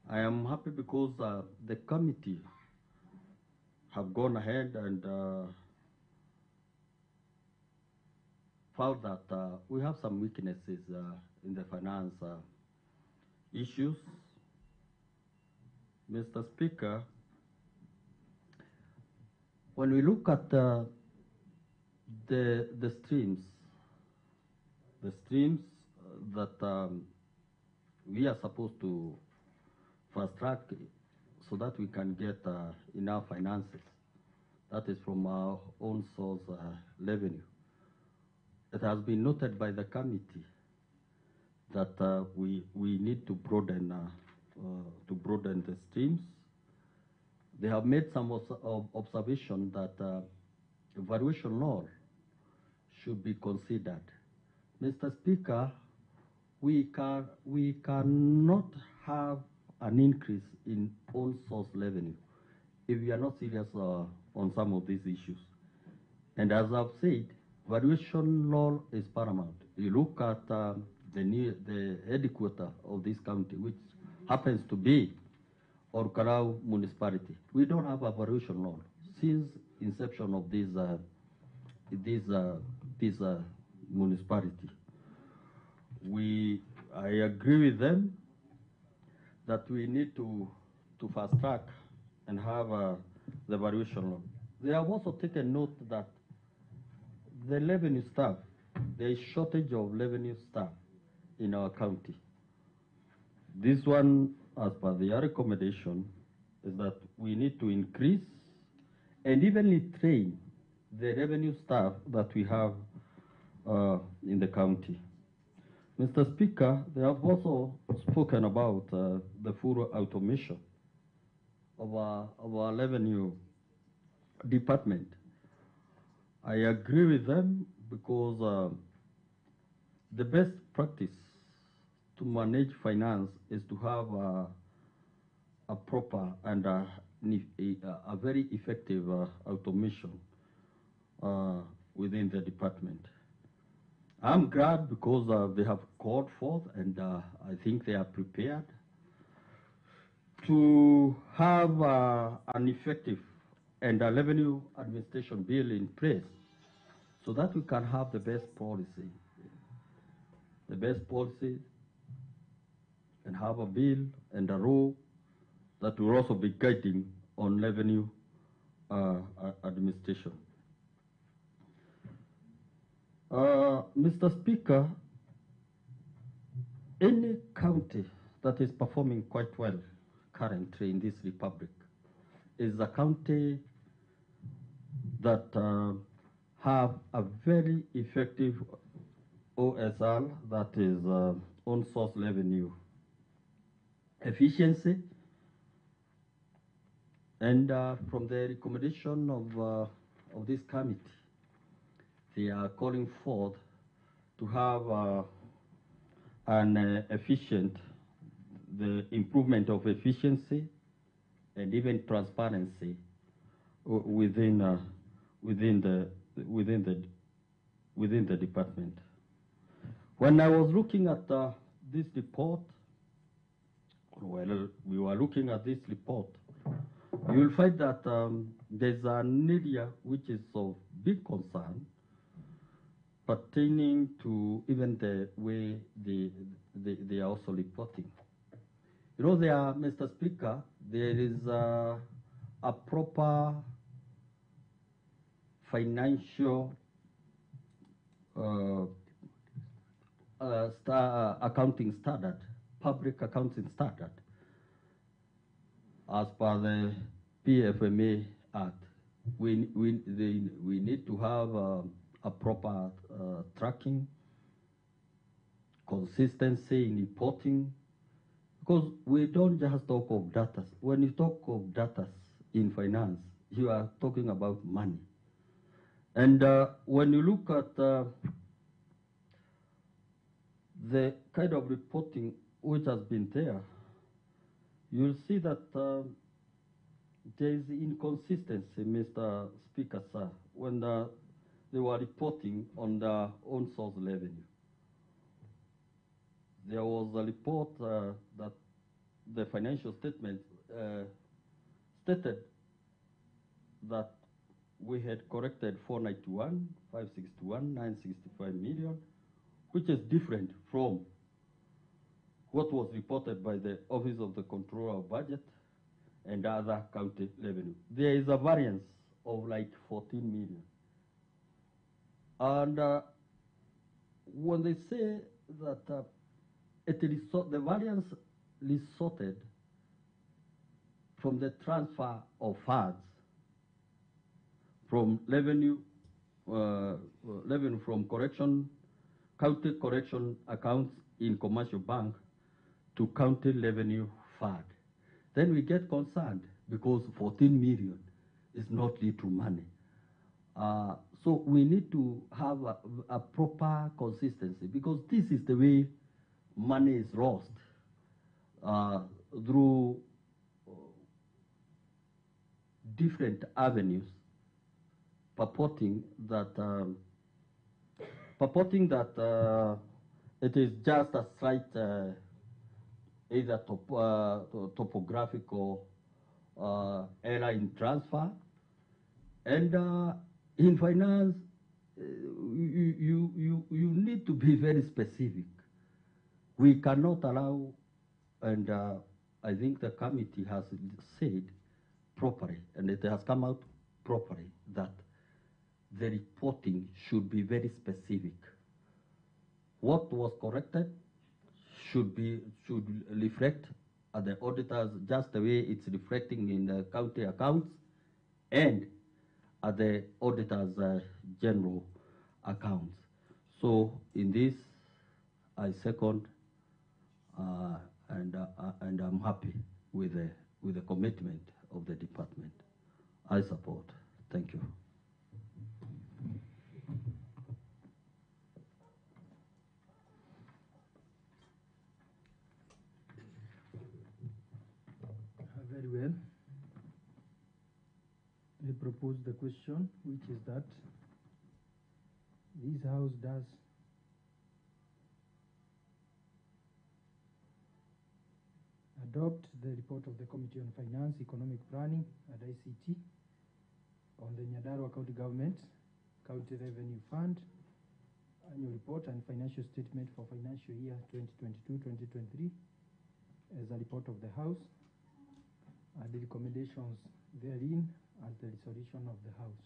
I am happy because the committee have gone ahead and found that we have some weaknesses in the finance issues. Mr. Speaker, when we look at the streams that we are supposed to fast track so that we can get enough finances, that is from our own source revenue. It has been noted by the committee that we need to broaden the streams. They have made some observation that valuation law should be considered. Mr. Speaker, we cannot have an increase in own source revenue if we are not serious on some of these issues. And as I've said, valuation law is paramount. You look at the headquarters of this county, which happens to be Orkarau municipality. We don't have a valuation law since inception of this municipality. I agree with them that we need to fast track and have the valuation loan. They have also taken note that the revenue staff, there is shortage of revenue staff in our county. This one, as per their recommendation, is that we need to increase and evenly train the revenue staff that we have in the county. Mr. Speaker, they have also spoken about the full automation of our revenue department. I agree with them because the best practice to manage finance is to have a proper and a very effective automation within the department. I'm glad because they have called forth, and I think they are prepared to have an effective and a revenue administration bill in place so that we can have the best policy and have a bill and a law that will also be guiding on revenue administration. Mr. Speaker, any county that is performing quite well currently in this republic is a county that have a very effective OSR, that is on source revenue efficiency. And from the recommendation of this committee, they are calling forth to have the improvement of efficiency and even transparency within the department. When I was looking at this report, well, we were looking at this report, you will find that there's an area which is of big concern pertaining to even the way they are also reporting. You know, there, Mr. Speaker, there is a proper financial accounting standard, public accounting standard, as per the PFMA Act. We need to have a proper tracking, consistency in reporting, because we don't just talk of data. When you talk of data in finance, you are talking about money. And when you look at the kind of reporting which has been there, you'll see that there is inconsistency, Mr. Speaker, sir, when they were reporting on their own source revenue. There was a report that the financial statement stated that we had corrected 491, 561, 965 million, which is different from what was reported by the Office of the Controller of Budget and other county revenue. There is a variance of like 14 million. And when they say that the variance resulted from the transfer of funds from revenue from county correction accounts in commercial bank to county revenue fund, then we get concerned because 14 million is not little money. So we need to have a proper consistency, because this is the way money is lost through different avenues, purporting that it is just a slight either topographical error in transfer. And in finance, you need to be very specific. We cannot allow, and I think the committee has said properly, and it has come out properly, that the reporting should be very specific. What was corrected should reflect at the auditors just the way it's reflecting in the county accounts and at the auditors general accounts. So in this, I second and I'm happy with the commitment of the department. I support. Thank you. Very well. I propose the question, which is that this House does adopt the report of the Committee on Finance, Economic Planning and ICT on the Nyandarua County Government County Revenue Fund Annual Report and Financial Statement for Financial Year 2022-2023 as a report of the House, and the recommendations therein as the resolution of the House.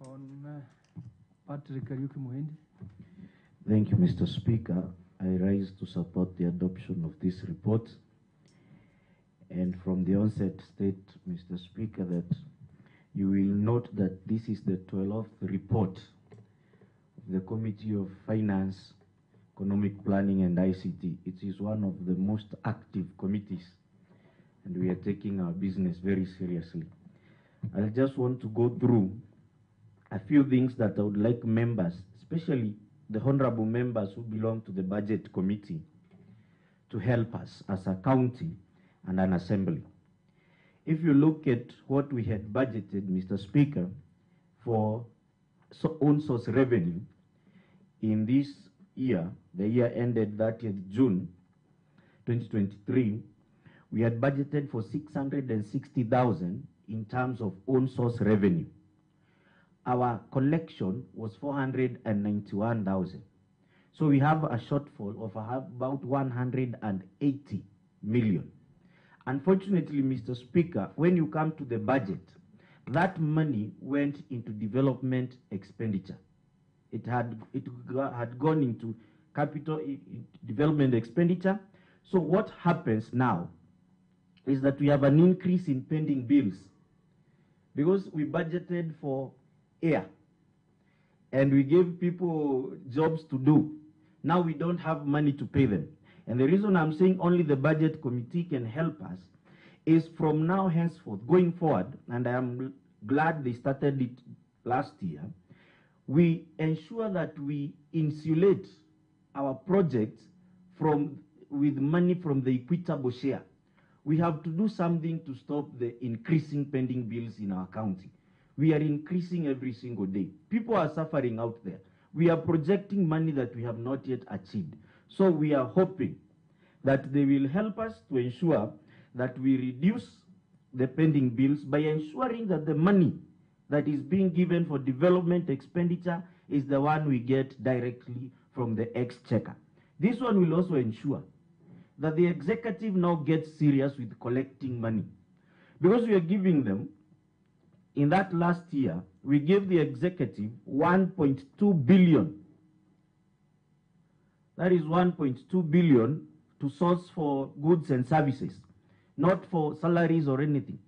On Patrick Kariuki Muhendi. Thank you, Mr. Speaker. I rise to support the adoption of this report. And from the onset state, Mr. Speaker, that you will note that this is the 12th report of the Committee of Finance, Economic Planning and ICT. It is one of the most active committees, and we are taking our business very seriously. I just want to go through a few things that I would like members, especially the honorable members who belong to the Budget Committee, to help us as a county and an assembly. If you look at what we had budgeted, Mr. Speaker, for own source revenue in this year, the year ended 30th June 2023, we had budgeted for 660,000 in terms of own source revenue. Our collection was 491,000. So we have a shortfall of about 180 million. Unfortunately, Mr. Speaker, when you come to the budget, that money went into development expenditure. It had gone into capital development expenditure. So what happens now is that we have an increase in pending bills because we budgeted for air and we gave people jobs to do. Now we don't have money to pay them. And the reason I'm saying only the budget committee can help us is from now henceforth, going forward, and I am glad they started it last year, we ensure that we insulate our projects with money from the equitable share. We have to do something to stop the increasing pending bills in our county. We are increasing every single day. People are suffering out there. We are projecting money that we have not yet achieved. So we are hoping that they will help us to ensure that we reduce the pending bills by ensuring that the money that is being given for development expenditure is the one we get directly from the exchequer. This one will also ensure that the executive now gets serious with collecting money, because we are giving them, in that last year, we gave the executive 1.2 billion. That is 1.2 billion to source for goods and services, not for salaries or anything.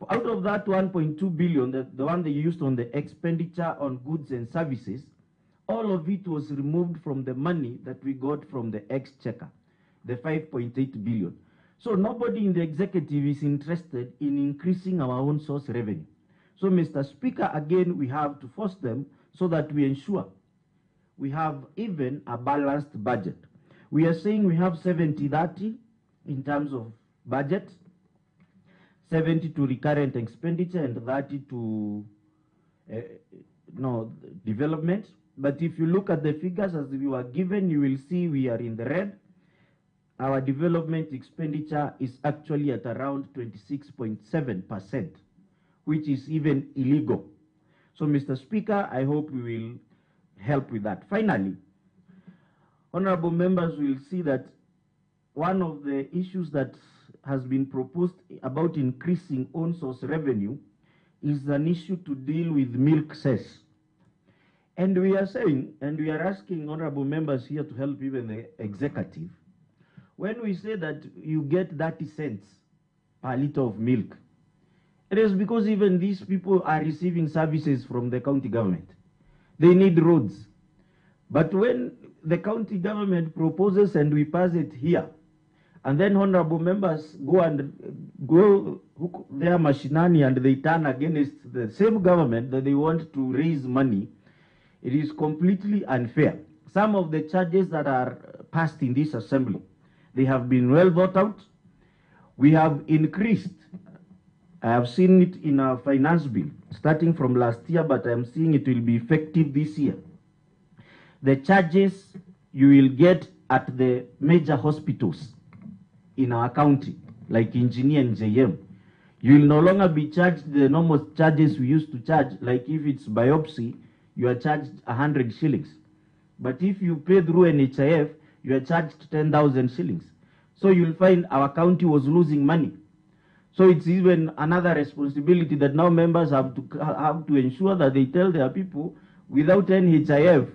Out of that 1.2 billion, the one they used on the expenditure on goods and services, all of it was removed from the money that we got from the exchequer, the 5.8 billion. So nobody in the executive is interested in increasing our own source revenue. So, Mr. Speaker, again, we have to force them so that we ensure we have even a balanced budget. We are saying we have 70-30 in terms of budget, 70 to recurrent expenditure and 30 to development. But if you look at the figures as we were given, you will see we are in the red. Our development expenditure is actually at around 26.7%, which is even illegal. So, Mr. Speaker, I hope we will help with that. Finally, honorable members will see that one of the issues that has been proposed about increasing own source revenue is an issue to deal with milk cess. And we are saying, and we are asking honorable members here to help even the executive, when we say that you get 30 cents per liter of milk, it is because even these people are receiving services from the county government. They need roads. But when the county government proposes and we pass it here, and then honorable members go their machinani and they turn against the same government that they want to raise money, it is completely unfair. Some of the charges that are passed in this assembly, they have been well thought out. We have increased. I have seen it in our finance bill starting from last year, but I am seeing it will be effective this year. The charges you will get at the major hospitals in our county, like Engineer and JM, you will no longer be charged the normal charges we used to charge, like if it's biopsy, you are charged 100 shillings. But if you pay through NHIF, you are charged 10,000 shillings. So you'll find our county was losing money. So it's even another responsibility that now members have to ensure that they tell their people, without NHIF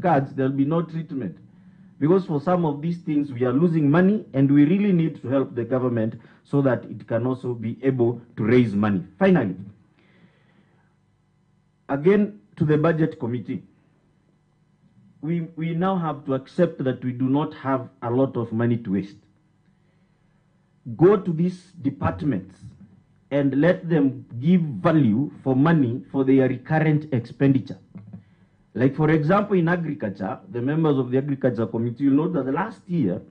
cards, there'll be no treatment. Because for some of these things, we are losing money, and we really need to help the government so that it can also be able to raise money. Finally, again, to the budget committee, we now have to accept that we do not have a lot of money to waste. Go to these departments and let them give value for money for their recurrent expenditure. Like, for example, in agriculture, the members of the agriculture committee will note that the last year,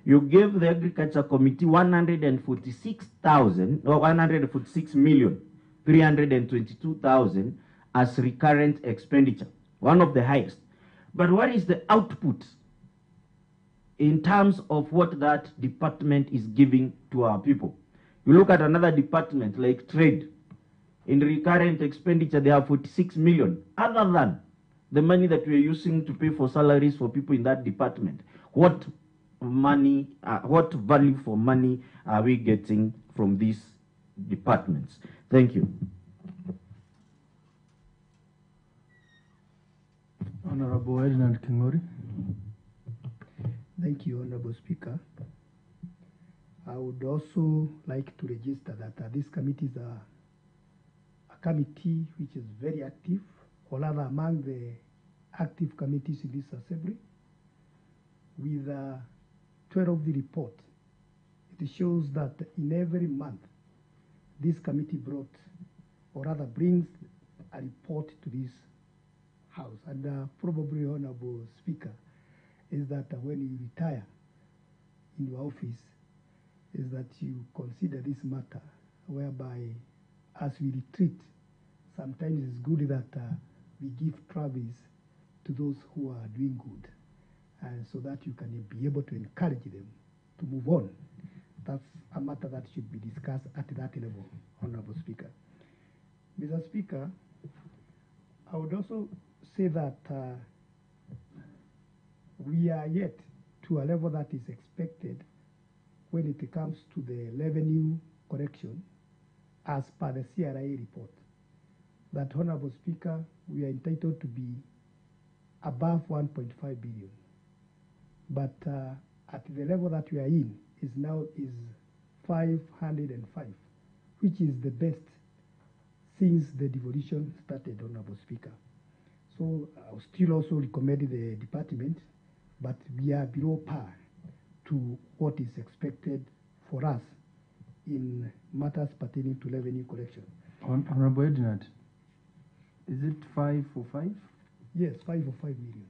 you gave the agriculture committee 146,322,000 as recurrent expenditure, one of the highest. But what is the output in terms of what that department is giving to our people? You look at another department like trade. In recurrent expenditure, they have 46 million. Other than the money that we are using to pay for salaries for people in that department, what money, what value for money are we getting from these departments? Thank you. Honorable Edmund Kingori. Thank you, Honorable Speaker. I would also like to register that this committee is a committee which is very active, or rather among the active committees in this assembly. With 12 of the report, it shows that in every month, this committee brought, or rather brings, a report to this House. And probably, Honorable Speaker, is that when you retire in your office, is that you consider this matter, whereby as we retreat, sometimes it's good that we give praise to those who are doing good, and so that you can be able to encourage them to move on. That's a matter that should be discussed at that level, Honorable Speaker. Mr. Speaker, I would also say that we are yet to a level that is expected when it comes to the revenue correction as per the CRA report. That, Honorable Speaker, we are entitled to be above 1.5 billion. But at the level that we are in is 505, which is the best since the devolution started, Honorable Speaker. So I'll still also recommend the department, but we are below par to what is expected for us in matters pertaining to revenue collection. Honorable Ednard, is it 505? Yes, 505 million.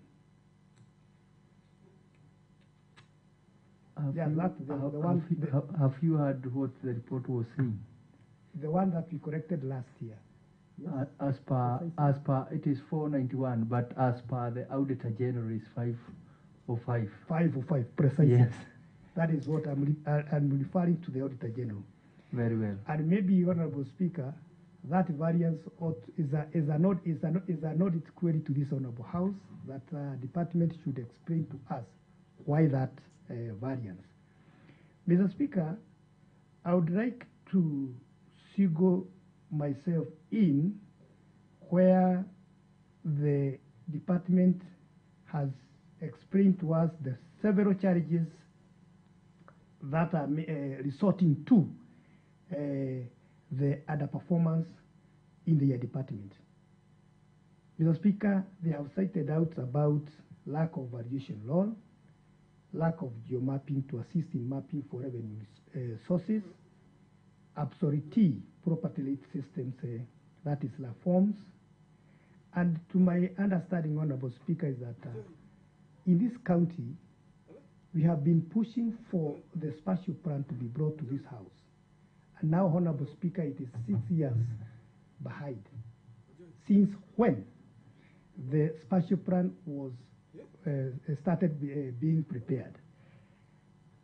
Have you heard what the report was saying? The one that we corrected last year. As per it is 491, but as per the Auditor General is 505. 505, precisely. Yes. That is what I'm referring to the Auditor General. Very well. And maybe, Honorable Speaker, that variance is a not query to this Honorable House that department should explain to us why that variance. Mr. Speaker, I would like to single myself in where the department has explained to us the several challenges that are resorting to the underperformance in their department. Mr. Speaker, they have cited out about lack of valuation law, lack of geomapping to assist in mapping for revenue sources, absurdity property rate systems, that is la forms. And to my understanding, Honorable Speaker, is that in this county, we have been pushing for the spatial plan to be brought to this house. And now, Honorable Speaker, it is 6 years behind. Since when the spatial plan was started being prepared.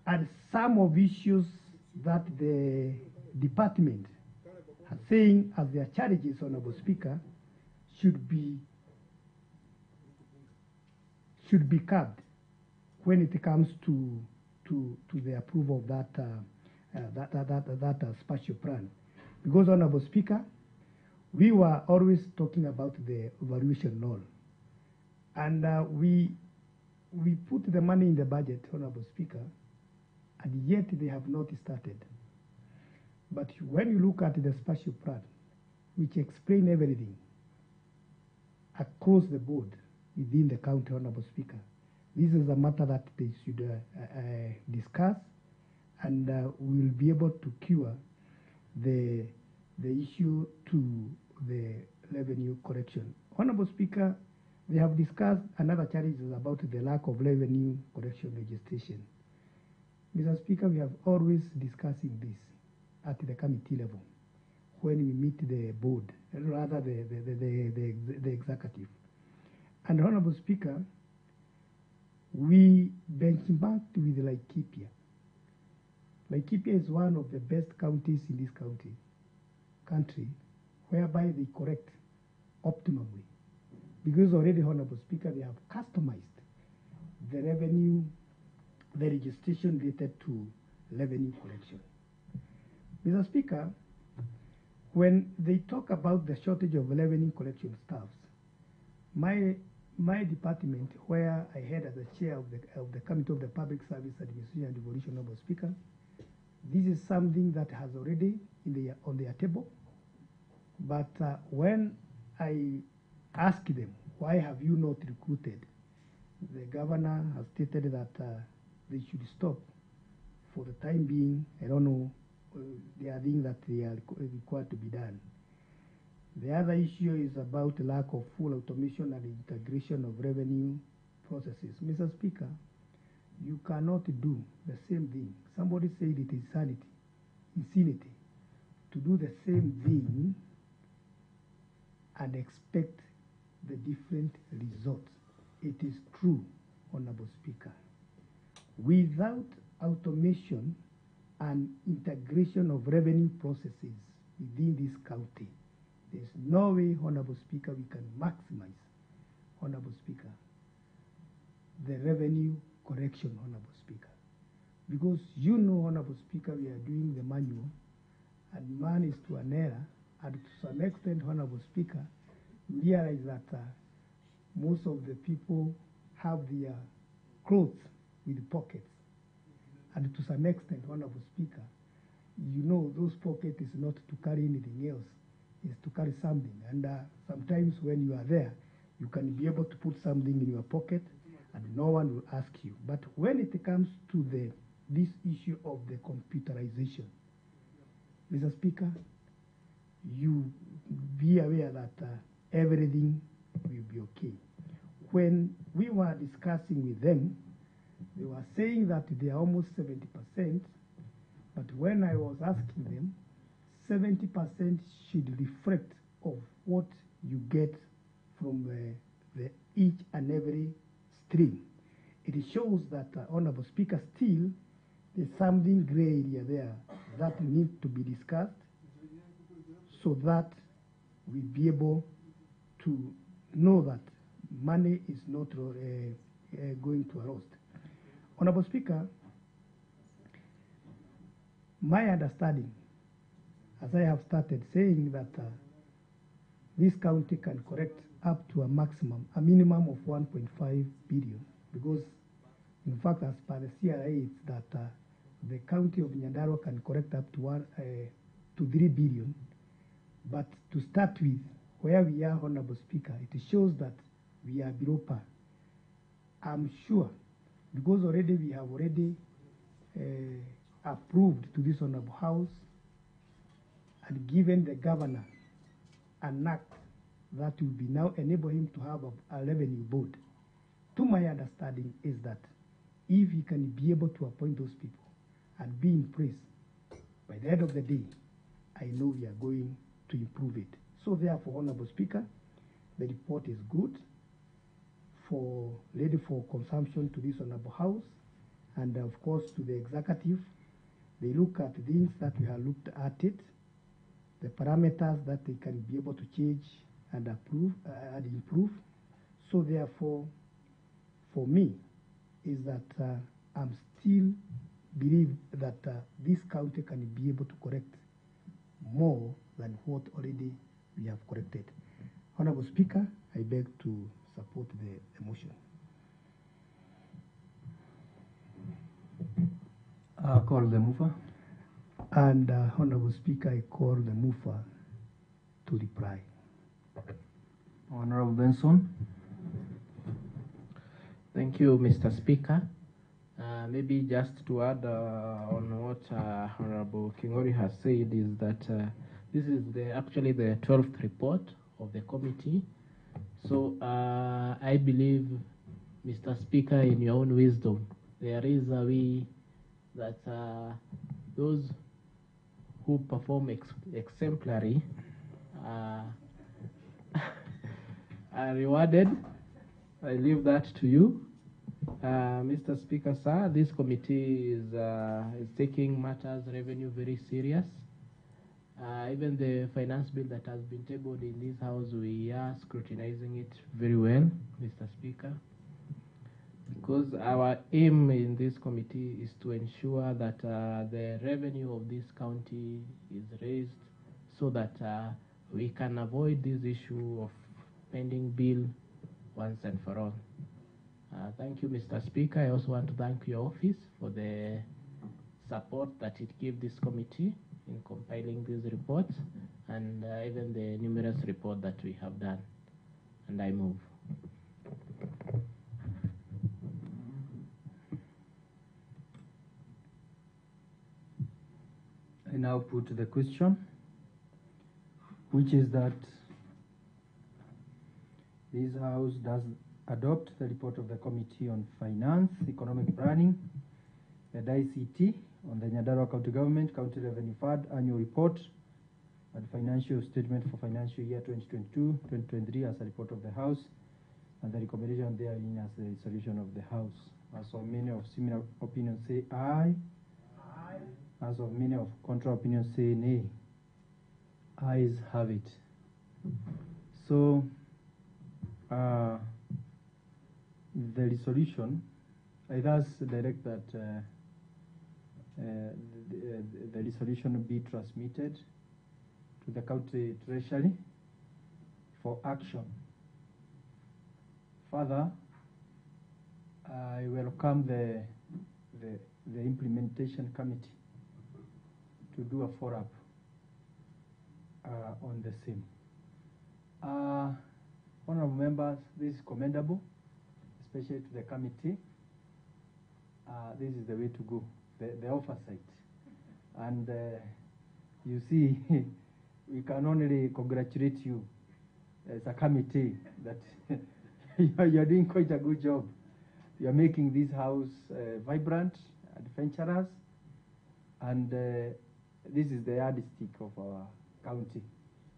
And some of issues that the department are saying as their challenges, Honorable Speaker, should be curbed when it comes to the approval of that spatial plan. Because, Honorable Speaker, we were always talking about the valuation law, and we put the money in the budget, Honorable Speaker, and yet they have not started. But when you look at the spatial plan, which explain everything across the board within the county, Honorable Speaker, this is a matter that they should discuss, and we'll be able to cure the issue to the revenue collection. Honorable Speaker, they have discussed another challenge about the lack of revenue collection registration. Mr. Speaker, we have always discussing this at the committee level when we meet the board, rather the executive. And Honorable Speaker, we benchmarked with Laikipia. Laikipia is one of the best counties in this country, whereby they correct optimally. Because already, Honorable Speaker, they have customized the revenue, the registration related to revenue collection. Mr. Speaker, when they talk about the shortage of revenue collection staffs, my department, where I head as the chair of the Committee of the Public Service Administration and Devolution, Honorable Speaker, this is something that has already on their table. But when I ask them, why have you not recruited? The governor has stated that they should stop for the time being. I don't know, there are things that they are required to be done. The other issue is about lack of full automation and integration of revenue processes. Mr. Speaker, you cannot do the same thing. Somebody said it is insanity to do the same thing and expect the different results. It is true, Honorable Speaker. Without automation and integration of revenue processes within this county, there's no way, Honorable Speaker, we can maximize, Honorable Speaker, the revenue correction, Honorable Speaker. Because you know, Honorable Speaker, we are doing the manual, and man is to an error, and to some extent, Honorable Speaker, we realize that most of the people have their clothes with pockets. And to some extent, Honorable Speaker, you know those pockets is not to carry anything else, is to carry something. And sometimes when you are there, you can be able to put something in your pocket and no one will ask you. But when it comes to this issue of the computerization, Mr. Speaker, you be aware that everything will be okay. When we were discussing with them, they were saying that they are almost 70%, but when I was asking them, 70% should reflect of what you get from the each and every stream. It shows that, Honorable Speaker, still there's something gray area there that need to be discussed so that we be able to know that money is not going to a roast. Honorable Speaker, my understanding, as I have started saying that this county can correct up to a minimum of 1.5 billion, because in fact, as per the CRA, it's that the county of Nyandarua can correct up to 3 billion. But to start with, where we are, Honorable Speaker, it shows that we are below par. I'm sure, because already we have approved to this Honorable House and given the governor an act that will be now enable him to have a revenue board. To my understanding is that if he can be able to appoint those people and be in place, by the end of the day, I know we are going to improve it. So therefore, Honorable Speaker, the report is good, ready for consumption to this Honorable House, and of course to the executive. They look at things that we have looked at it, the parameters that they can be able to change and approve and improve. So therefore, for me, is that I'm still believe that this county can be able to correct more than what already we have corrected. Honorable Speaker, I beg to support the motion. Call the mover. And Honorable Speaker, I call the mover to reply. Honorable Benson. Thank you, Mr. Speaker. Maybe just to add on what Honorable Kingori has said is that this is actually the 12th report of the committee. So I believe, Mr. Speaker, in your own wisdom, there is a way that those who perform exemplary are rewarded. I leave that to you. Mr. Speaker, sir, this committee is taking matters revenue very serious. Even the finance bill that has been tabled in this house, we are scrutinizing it very well, Mr. Speaker, because our aim in this committee is to ensure that the revenue of this county is raised so that we can avoid this issue of pending bill once and for all. Thank you, Mr. Speaker. I also want to thank your office for the support that it gave this committee in compiling these reports and even the numerous reports that we have done. And I move. I now put the question, which is that this House does adopt the report of the Committee on Finance, Economic Planning, and ICT on the Nyandarua County Government, County Revenue Fund Annual Report and Financial Statement for Financial Year 2022-2023 as a report of the House, and the recommendation therein as the resolution of the House. As of many of similar opinions say aye. Aye. As of many of contrary opinions say nay. Ayes have it. So, the resolution, I thus direct that the resolution be transmitted to the county treasury for action. Further, I welcome the implementation committee to do a follow-up on the same. Honorable members, this is commendable, especially to the committee. This is the way to go, the oversight. And you see, we can only congratulate you as a committee that you're doing quite a good job. You're making this house vibrant, adventurous, and this is the yardstick of our county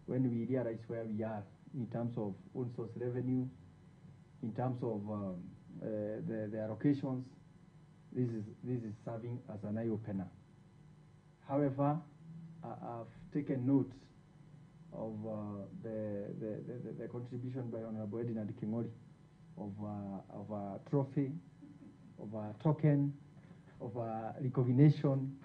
when we realize where we are in terms of own source revenue, in terms of the allocations. This is serving as an eye-opener. However, I've taken note of the contribution by Honorable Edinard Kingori of a trophy, of a token, of a recognition.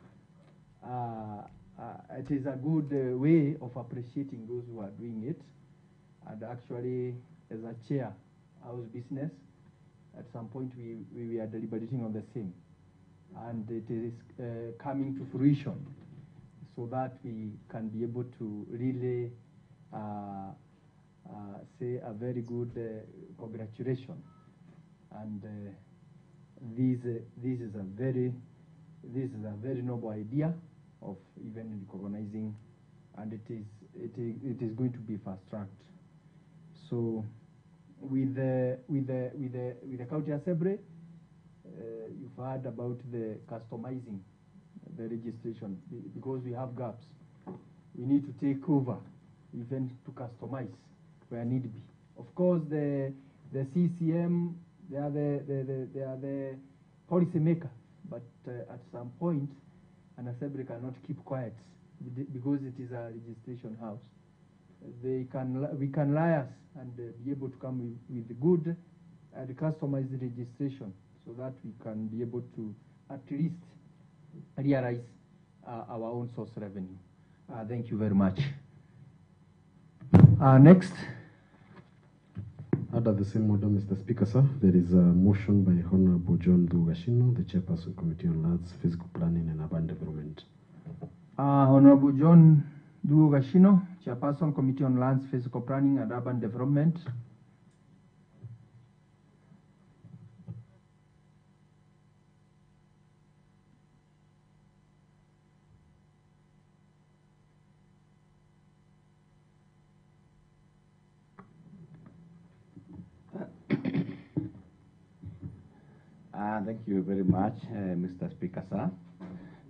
It is a good way of appreciating those who are doing it. And actually, as a chair, house business, at some point we are deliberating on the same. And it is coming to fruition so that we can be able to really say a very good congratulations. And this is a very noble idea of even recognizing, and it is going to be fast tracked. So with the county assembly, you've heard about the customizing the registration because we have gaps. We need to take over, even to customize where need be. Of course, the CCM, they are the policy maker, but at some point, an assembly cannot keep quiet because it is a registration house. We can liaise and be able to come with good and customized registration so that we can be able to at least realize our own source revenue. Thank you very much. Next. Under the same order, Mr. Speaker, sir, there is a motion by Honorable John Dugashino, the Chairperson, Committee on Lands, Physical Planning and Urban Development. Honorable John Dugashino, Chairperson, Committee on Lands, Physical Planning and Urban Development. Thank you very much, Mr. Speaker, sir.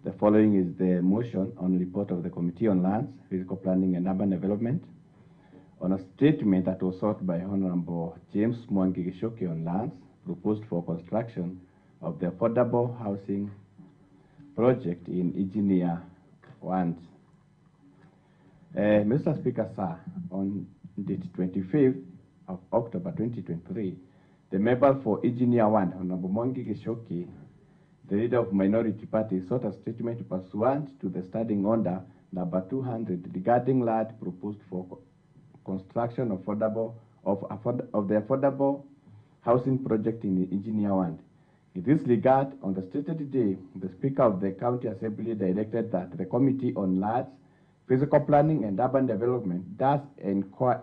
The following is the motion on report of the Committee on Lands, Physical Planning and Urban Development on a statement that was sought by Honorable James Mwangi Gishoki on lands proposed for construction of the affordable housing project in Engineer 1. Mr. Speaker, sir, on the 25th of October 2023, the member for Engineer 1, Honorable Mwangi Gishoki, the leader of minority party, sought a statement pursuant to the standing order number 200 regarding land proposed for construction of the affordable housing project in Engineer 1. In this regard, on the stated day, the Speaker of the County Assembly directed that the Committee on Lands, Physical Planning and Urban Development does inquire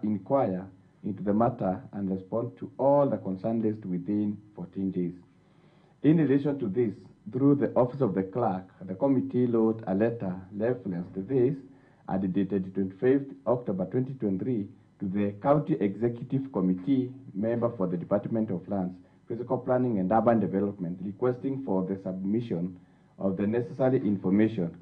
into the matter and respond to all the concerns raised within 14 days. In relation to this, through the Office of the Clerk, the committee wrote a letter referenced this and dated 25th October 2023 to the County Executive Committee member for the Department of Lands, Physical Planning and Urban Development, requesting for the submission of the necessary information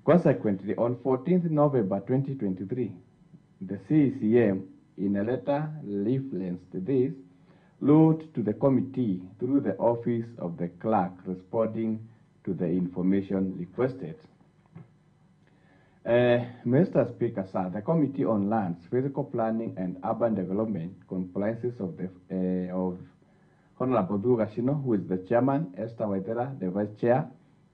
Consequently, on 14th November 2023, the CCM, in a letter referenced this, wrote to the committee through the Office of the Clerk responding to the information requested. Mr. Speaker, sir, the Committee on Lands, Physical Planning and Urban Development comprises of Honorable Dugashino, who is the chairman, Esther Waithera, the vice chair,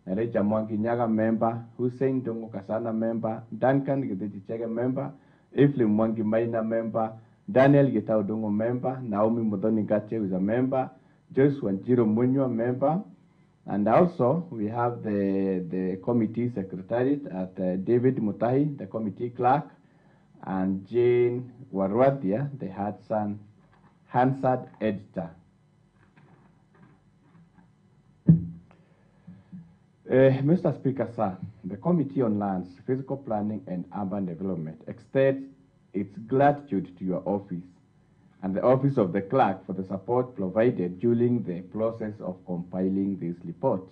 Reja Mwangi Nyaga member, Hussein Dongo Kasana member, Duncan Gidejichege member, Ephraim Mwangi Maina member, Daniel Gitao Dongo member, Naomi Modoni Gache is a member, Joyce Wanjiro Munywa member, and also we have the committee secretariat at David Mutahi, the committee clerk, and Jane Warwadia, the Hansard editor. Mr. Speaker, sir, the Committee on Lands, Physical Planning and Urban Development extends its gratitude to your office and the Office of the Clerk for the support provided during the process of compiling this report.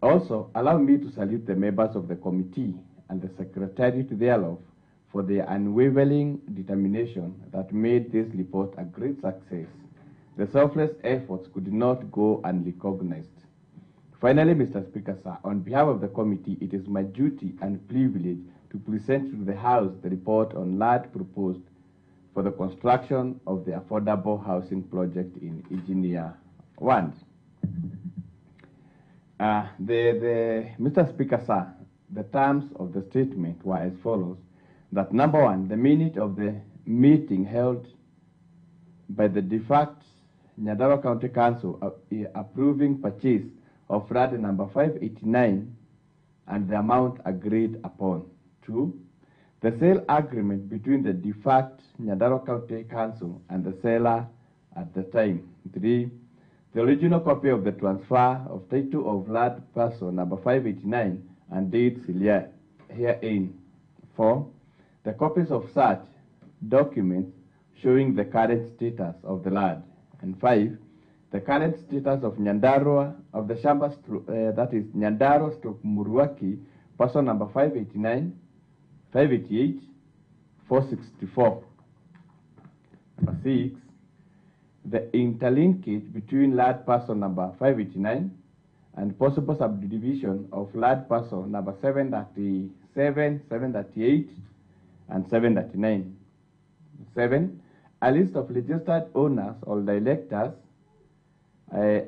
Also, allow me to salute the members of the committee and the secretariat thereof for their unwavering determination that made this report a great success. The selfless efforts could not go unrecognized. Finally, Mr. Speaker, sir, on behalf of the committee, it is my duty and privilege to present to the House the report on land proposed for the construction of the affordable housing project in Engineer 1. Mr. Speaker, sir, the terms of the statement were as follows: that number one, the minute of the meeting held by the de facto Nyandarua County Council approving purchase of flat number 589 and the amount agreed upon. 2, the sale agreement between the de facto Nyandarua County Council and the seller at the time. 3, the original copy of the transfer of title of land parcel number 589 and dates herein. 4, the copies of such documents showing the current status of the land. And 5, the current status of Nyandarua, of the Shamba, that is Nyandarua stroke Muruaki, parcel number 589, 588, 464. Number 6, the interlinkage between land parcel number 589 and possible subdivision of land parcel number 737, 738, and 739. 7, a list of registered owners or directors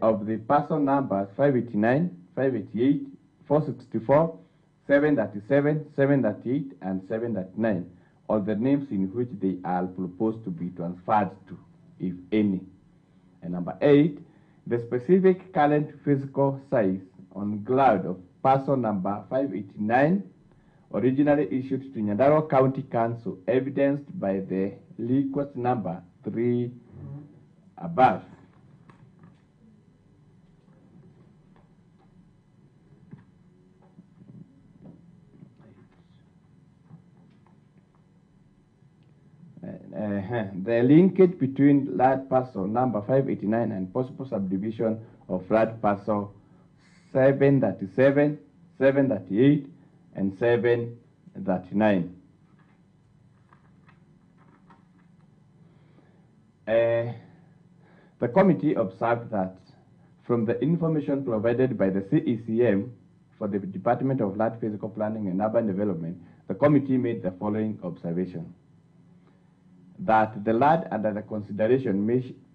of the parcel numbers 589, 588, 464, 737, 738, and 739, or the names in which they are proposed to be transferred to, if any. And number 8, the specific current physical size on ground of parcel number 589, originally issued to Nyandarua County Council, evidenced by the request number 3 above. The linkage between land parcel number 589 and possible subdivision of land parcel 737, 738, and 739. The committee observed that from the information provided by the CECM for the Department of Land Physical Planning and Urban Development, the committee made the following observation: that the land under the consideration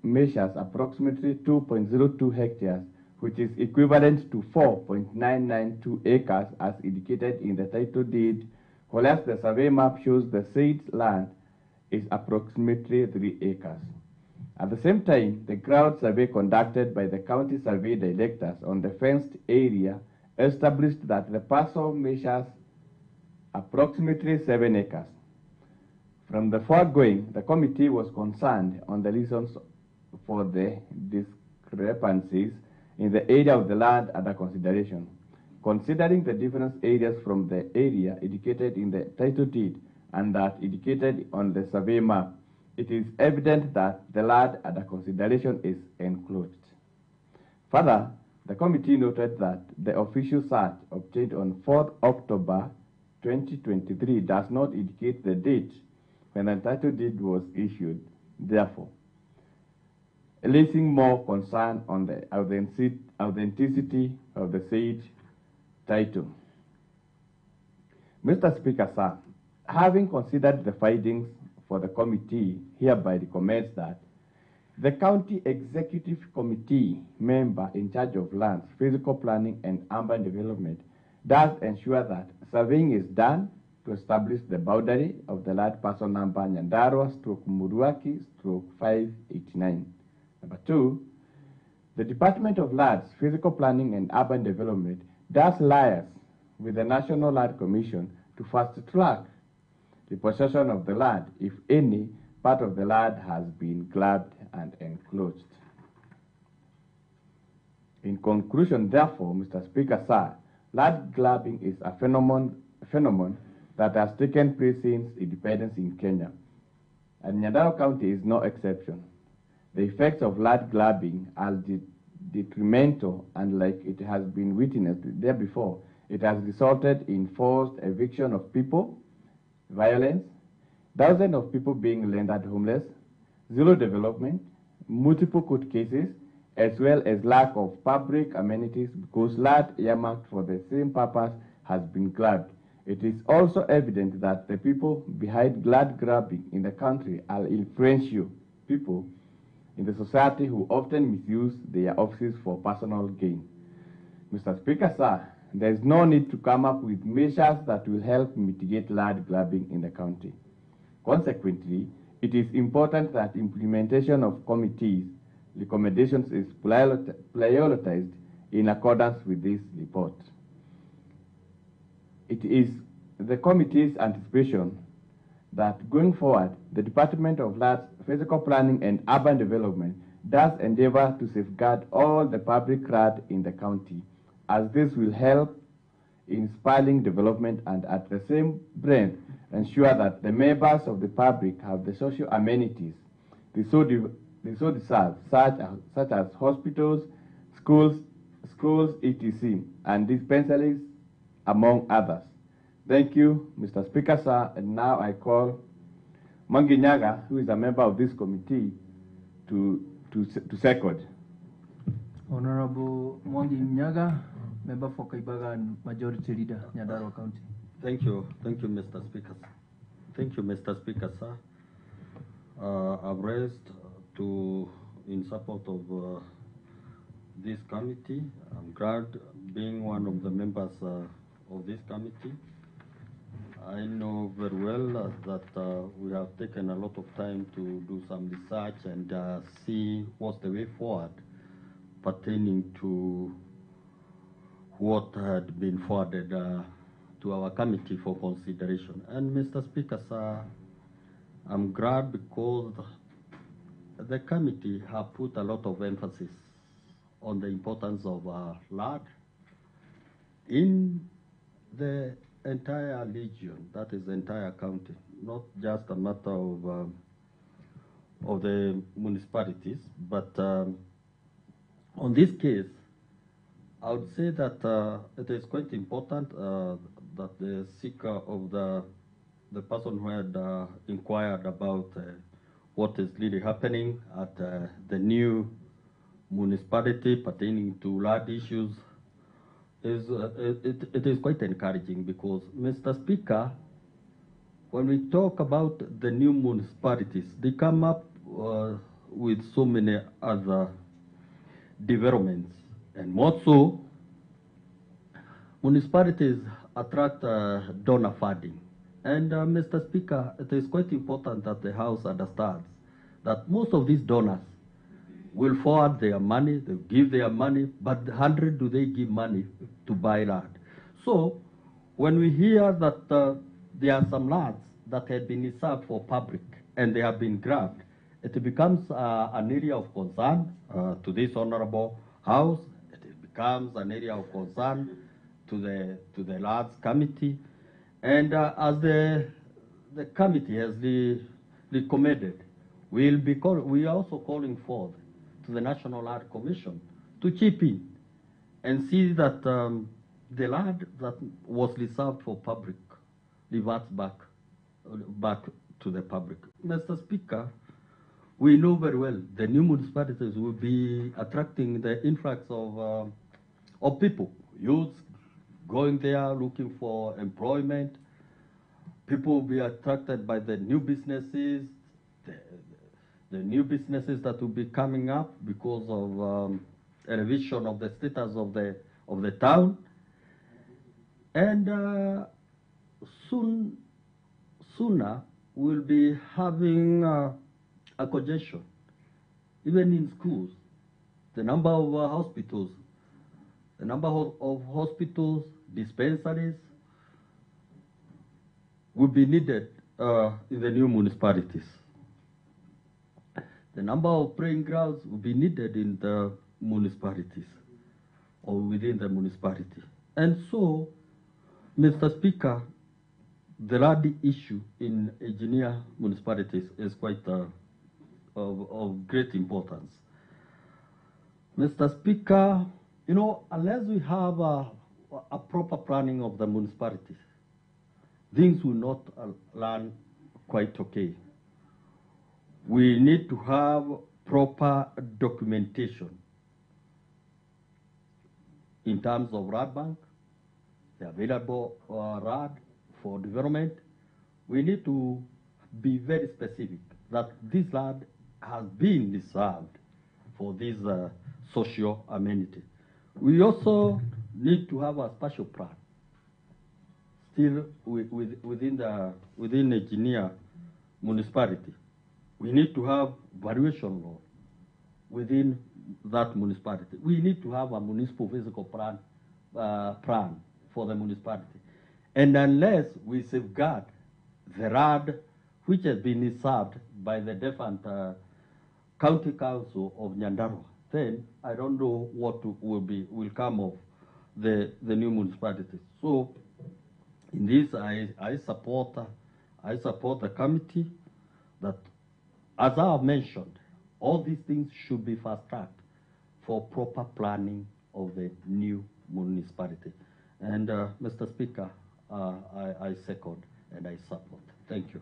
measures approximately 2.02 hectares, which is equivalent to 4.992 acres as indicated in the title deed, whereas the survey map shows the said land is approximately 3 acres. At the same time, the ground survey conducted by the county survey directors on the fenced area established that the parcel measures approximately 7 acres. From the foregoing, the committee was concerned on the reasons for the discrepancies in the area of the land under consideration. Considering the different areas from the area indicated in the title deed and that indicated on the survey map, it is evident that the land under consideration is enclosed. Further, the committee noted that the official search obtained on 4th October 2023 does not indicate the date when the title deed was issued, therefore, raising more concern on the authenticity of the said title. Mr. Speaker, sir, having considered the findings for the committee, hereby recommends that the County Executive Committee member in charge of lands, physical planning, and urban development does ensure that surveying is done to establish the boundary of the land parcel number Nyandarua stroke Muruaki stroke 589. Number 2, the Department of Lands, Physical Planning and Urban Development does liaise with the National Land Commission to fast track the possession of the land if any part of the land has been grabbed and enclosed. In conclusion, therefore, Mr. Speaker, sir, land grabbing is a phenomenon that has taken place since independence in Kenya, and Nyandarua County is no exception. The effects of land grabbing are detrimental, and like it has been witnessed there before, it has resulted in forced eviction of people, violence, thousands of people being rendered homeless, zero development, multiple court cases, as well as lack of public amenities because land earmarked for the same purpose has been grabbed. It is also evident that the people behind land grabbing in the country are influential people in the society who often misuse their offices for personal gain. Mr. Speaker, sir, there is no need to come up with measures that will help mitigate land grabbing in the county. Consequently, it is important that implementation of committees' recommendations is prioritized in accordance with this report. It is the committee's anticipation that going forward, the Department of Lands, Physical Planning and Urban Development does endeavor to safeguard all the public land in the county, as this will help in spurring development and at the same breath ensure that the members of the public have the social amenities they so deserve, such as hospitals, schools, etc., and dispensaries, among others. Thank you, Mr. Speaker, sir. And now I call Mangi Nyaga, who is a member of this committee, to second. Honorable Mwangi Nyaga, member for Kaibaga and Majority Leader, Nyandarua County. Thank you, Mr. Speaker. Thank you, Mr. Speaker, sir. I've raised in support of this committee. I'm glad being one of the members of this committee. I know very well that we have taken a lot of time to do some research and see what's the way forward pertaining to what had been forwarded to our committee for consideration. And Mr. Speaker, sir, I'm glad because the committee have put a lot of emphasis on the importance of land in the entire region, that is the entire county, not just a matter of the municipalities, but on this case, I would say that it is quite important that the seeker of the person who had inquired about what is really happening at the new municipality pertaining to land issues it is quite encouraging because, Mr. Speaker, when we talk about the new municipalities, they come up with so many other developments, and more so, municipalities attract donor funding. And Mr. Speaker, it is quite important that the House understands that most of these donors will forward their money, they give their money, but 100 do they give money to buy land? So when we hear that there are some lands that had been reserved for public and they have been grabbed, it becomes an area of concern to this honorable House. It becomes an area of concern to the Lands Committee. And as the committee has recommended, we are also calling forth to the National Land Commission to chip in and see that the land that was reserved for public reverts back to the public. Mr. Speaker, we know very well the new municipalities will be attracting the influx of people, youths going there looking for employment. People will be attracted by the new businesses, the new businesses that will be coming up because of elevation of the status of the town, and sooner we'll be having a congestion, even in schools. The number of hospitals, dispensaries will be needed in the new municipalities. The number of praying grounds will be needed in the municipalities or within the municipality. And so, Mr. Speaker, the land issue in engineer municipalities is quite of great importance. Mr. Speaker, you know, unless we have a proper planning of the municipalities, things will not run quite okay. We need to have proper documentation in terms of RAD bank, the available RAD for development. We need to be very specific that this land has been reserved for this social amenity. We also need to have a special plan still within engineer municipality. We need to have valuation law within that municipality. We need to have a municipal physical plan for the municipality. And unless we safeguard the RAD which has been reserved by the different county council of Nyandarua, then I don't know what will come of the new municipalities. So in this, I support the committee that, as I have mentioned, all these things should be fast-tracked for proper planning of the new municipality. And Mr. Speaker, I second and I support. Thank you.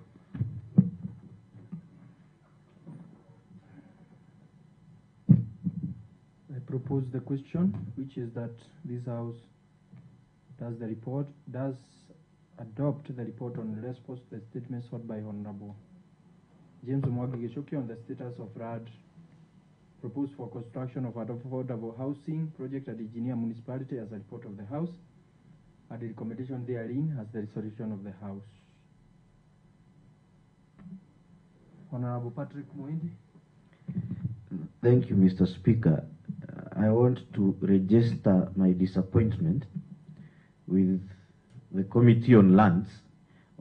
I propose the question, which is that this House does adopt the report on response to the statement sought by Honorable James Omwagi Geshoki on the status of RAD proposed for construction of affordable housing project at the Engineer Municipality as a report of the House, and the recommendation therein as the resolution of the House. Honorable Patrick Muindi. Thank you, Mr. Speaker. I want to register my disappointment with the Committee on Lands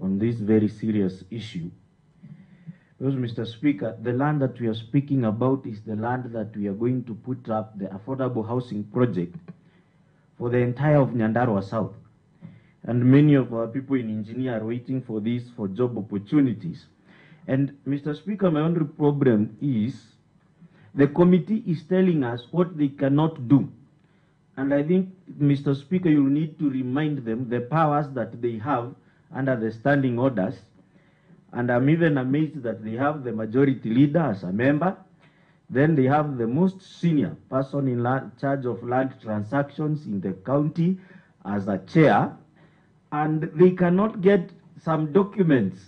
on this very serious issue. Because, Mr. Speaker, the land that we are speaking about is the land that we are going to put up the affordable housing project for the entire of Nyandarua South. And many of our people in engineer are waiting for this for job opportunities. And, Mr. Speaker, my only problem is the committee is telling us what they cannot do. And I think, Mr. Speaker, you need to remind them the powers that they have under the standing orders. And I'm even amazed that they have the majority leader as a member. Then they have the most senior person in charge of land transactions in the county as a chair. And they cannot get some documents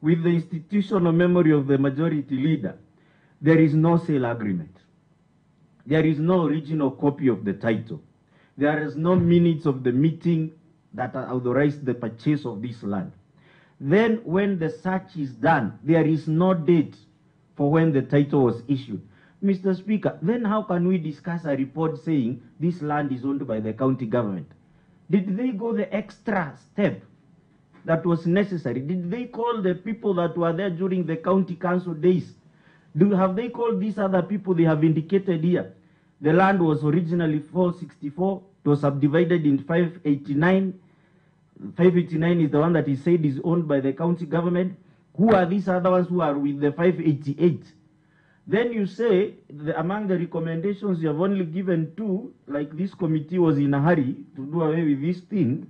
with the institutional memory of the majority leader. There is no sale agreement. There is no original copy of the title. There is no minutes of the meeting that authorized the purchase of this land. Then when the search is done, there is no date for when the title was issued. Mr. Speaker, then how can we discuss a report saying this land is owned by the county government? Did they go the extra step that was necessary? Did they call the people that were there during the county council days? Have they called these other people they have indicated here? The land was originally 464, it was subdivided in 589. 589 is the one that is said is owned by the county government. Who are these other ones who are with the 588? Then you say, among the recommendations you have only given two, like this committee was in a hurry to do away with this thing,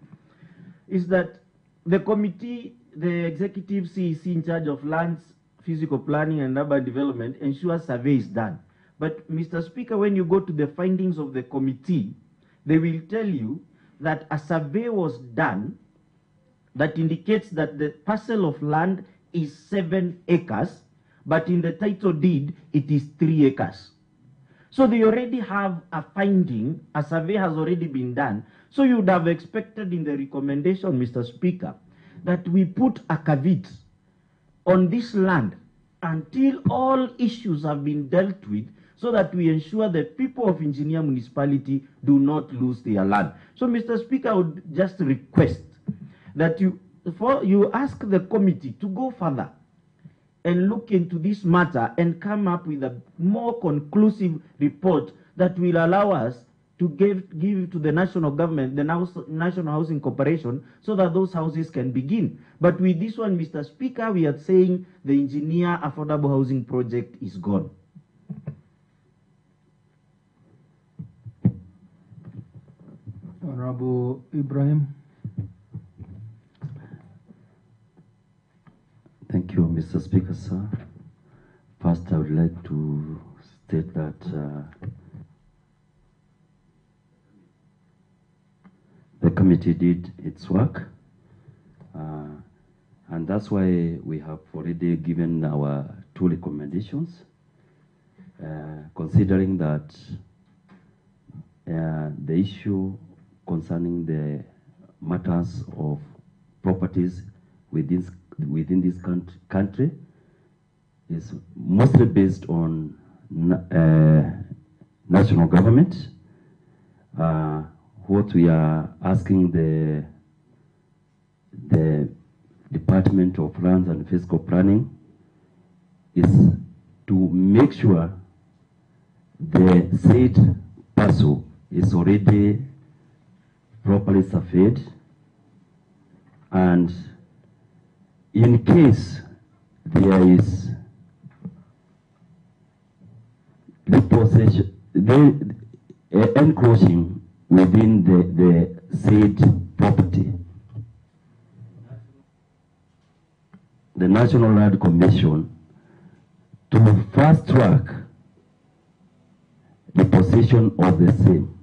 is that the committee, the executive CEC in charge of lands, physical planning and urban development, ensures survey is done. But, Mr. Speaker, when you go to the findings of the committee, they will tell you that a survey was done that indicates that the parcel of land is 7 acres, but in the title deed, it is 3 acres. So they already have a finding, a survey has already been done. So you would have expected in the recommendation, Mr. Speaker, that we put a caveat on this land until all issues have been dealt with, so that we ensure that people of Engineer Municipality do not lose their land. So, Mr. Speaker, I would just request that you ask the committee to go further and look into this matter and come up with a more conclusive report that will allow us to give to the national government, the National Housing Corporation, so that those houses can begin. But with this one, Mr. Speaker, we are saying the Engineer Affordable Housing Project is gone. Honorable Ibrahim. Thank you, Mr. Speaker, sir. First, I would like to state that committee did its work. And that's why we have already given our 2 recommendations, considering that the issue concerning the matters of properties within this country is mostly based on national government. What we are asking the Department of Lands and Fiscal Planning is to make sure the said parcel is already properly surveyed, and in case there is encroaching within the said property, the National Land Commission to fast track the possession of the same.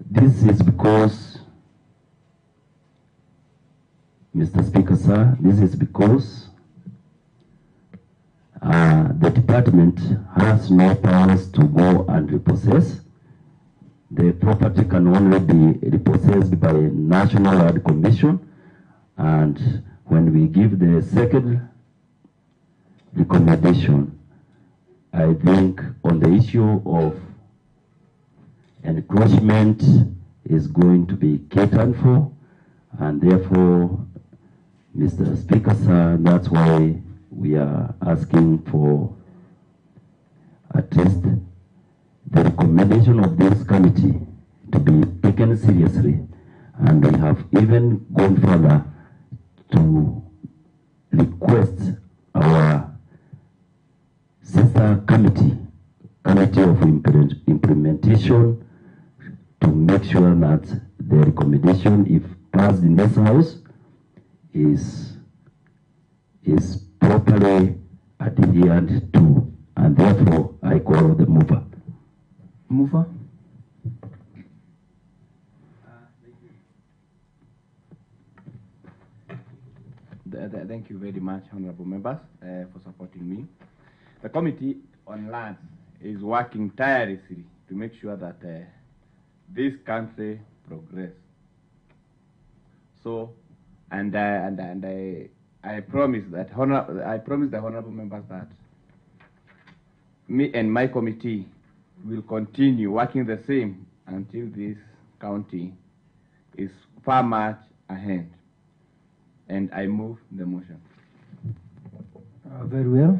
This is because, Mr. Speaker, sir, this is because the department has no powers to go and repossess. The property can only be repossessed by National Land Commission, and when we give the second recommendation, I think on the issue of encroachment is going to be catered for, and therefore, Mr. Speaker, sir, that's why we are asking for at least the recommendation of this committee to be taken seriously, and we have even gone further to request our sister committee of implementation, to make sure that the recommendation, if passed in this house, is properly adhered to, and therefore I call the mover. Mover. Thank you very much, honorable members, for supporting me. The Committee on Lands is working tirelessly to make sure that this country progress. So, and I promise that the honorable members that me and my committee will continue working the same until this county is far much ahead. And I move the motion. Very well.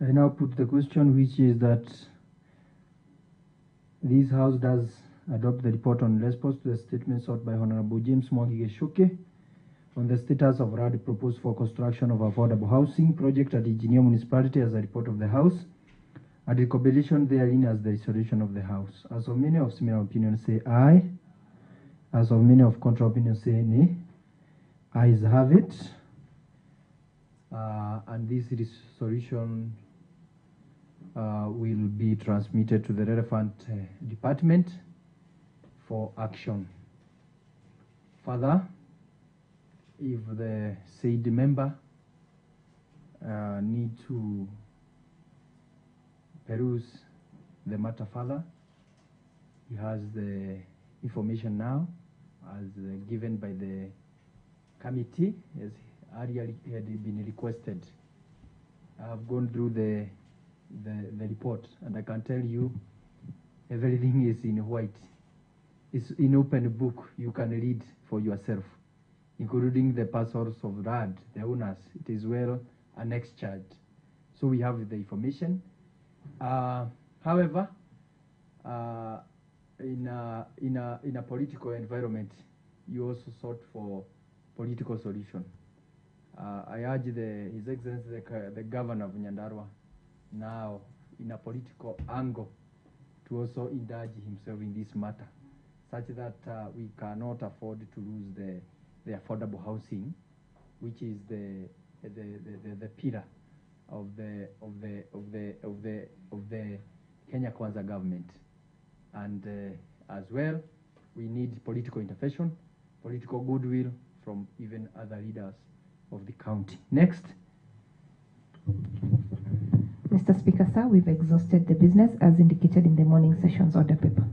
I now put the question, which is that this House does adopt the report on response to the statement sought by Honorable James Mwangi Geshoke on the status of RAD proposed for construction of affordable housing project at Engineer Municipality as a report of the House, and recommendation therein as the resolution of the House. As of many of similar opinions say aye. As of many of contra opinions say nay. Ayes have it. And this resolution will be transmitted to the relevant department for action. Further, if the said member need to peruse the matter further, he has the information now as given by the committee as earlier had been requested. I have gone through the report, and I can tell you everything is in white. It's in open book. You can read for yourself, including the parcels of RAD, the owners. It is well annexed. So we have the information. However, in a political environment, you also sought for political solution. I urge His Excellency the Governor of Nyandarua, now in a political angle, to also indulge himself in this matter, such that we cannot afford to lose the affordable housing, which is the pillar of the Kenya Kwanza government. And as well, we need political intervention, political goodwill from even other leaders of the county. Next. Mr. Speaker, sir, we've exhausted the business as indicated in the morning session's order paper.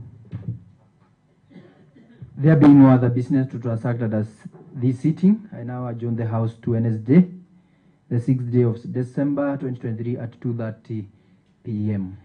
There being no other business to transact at this sitting, I now adjourn the House to Wednesday, the 6th day of December 2023 at 2:30 p.m.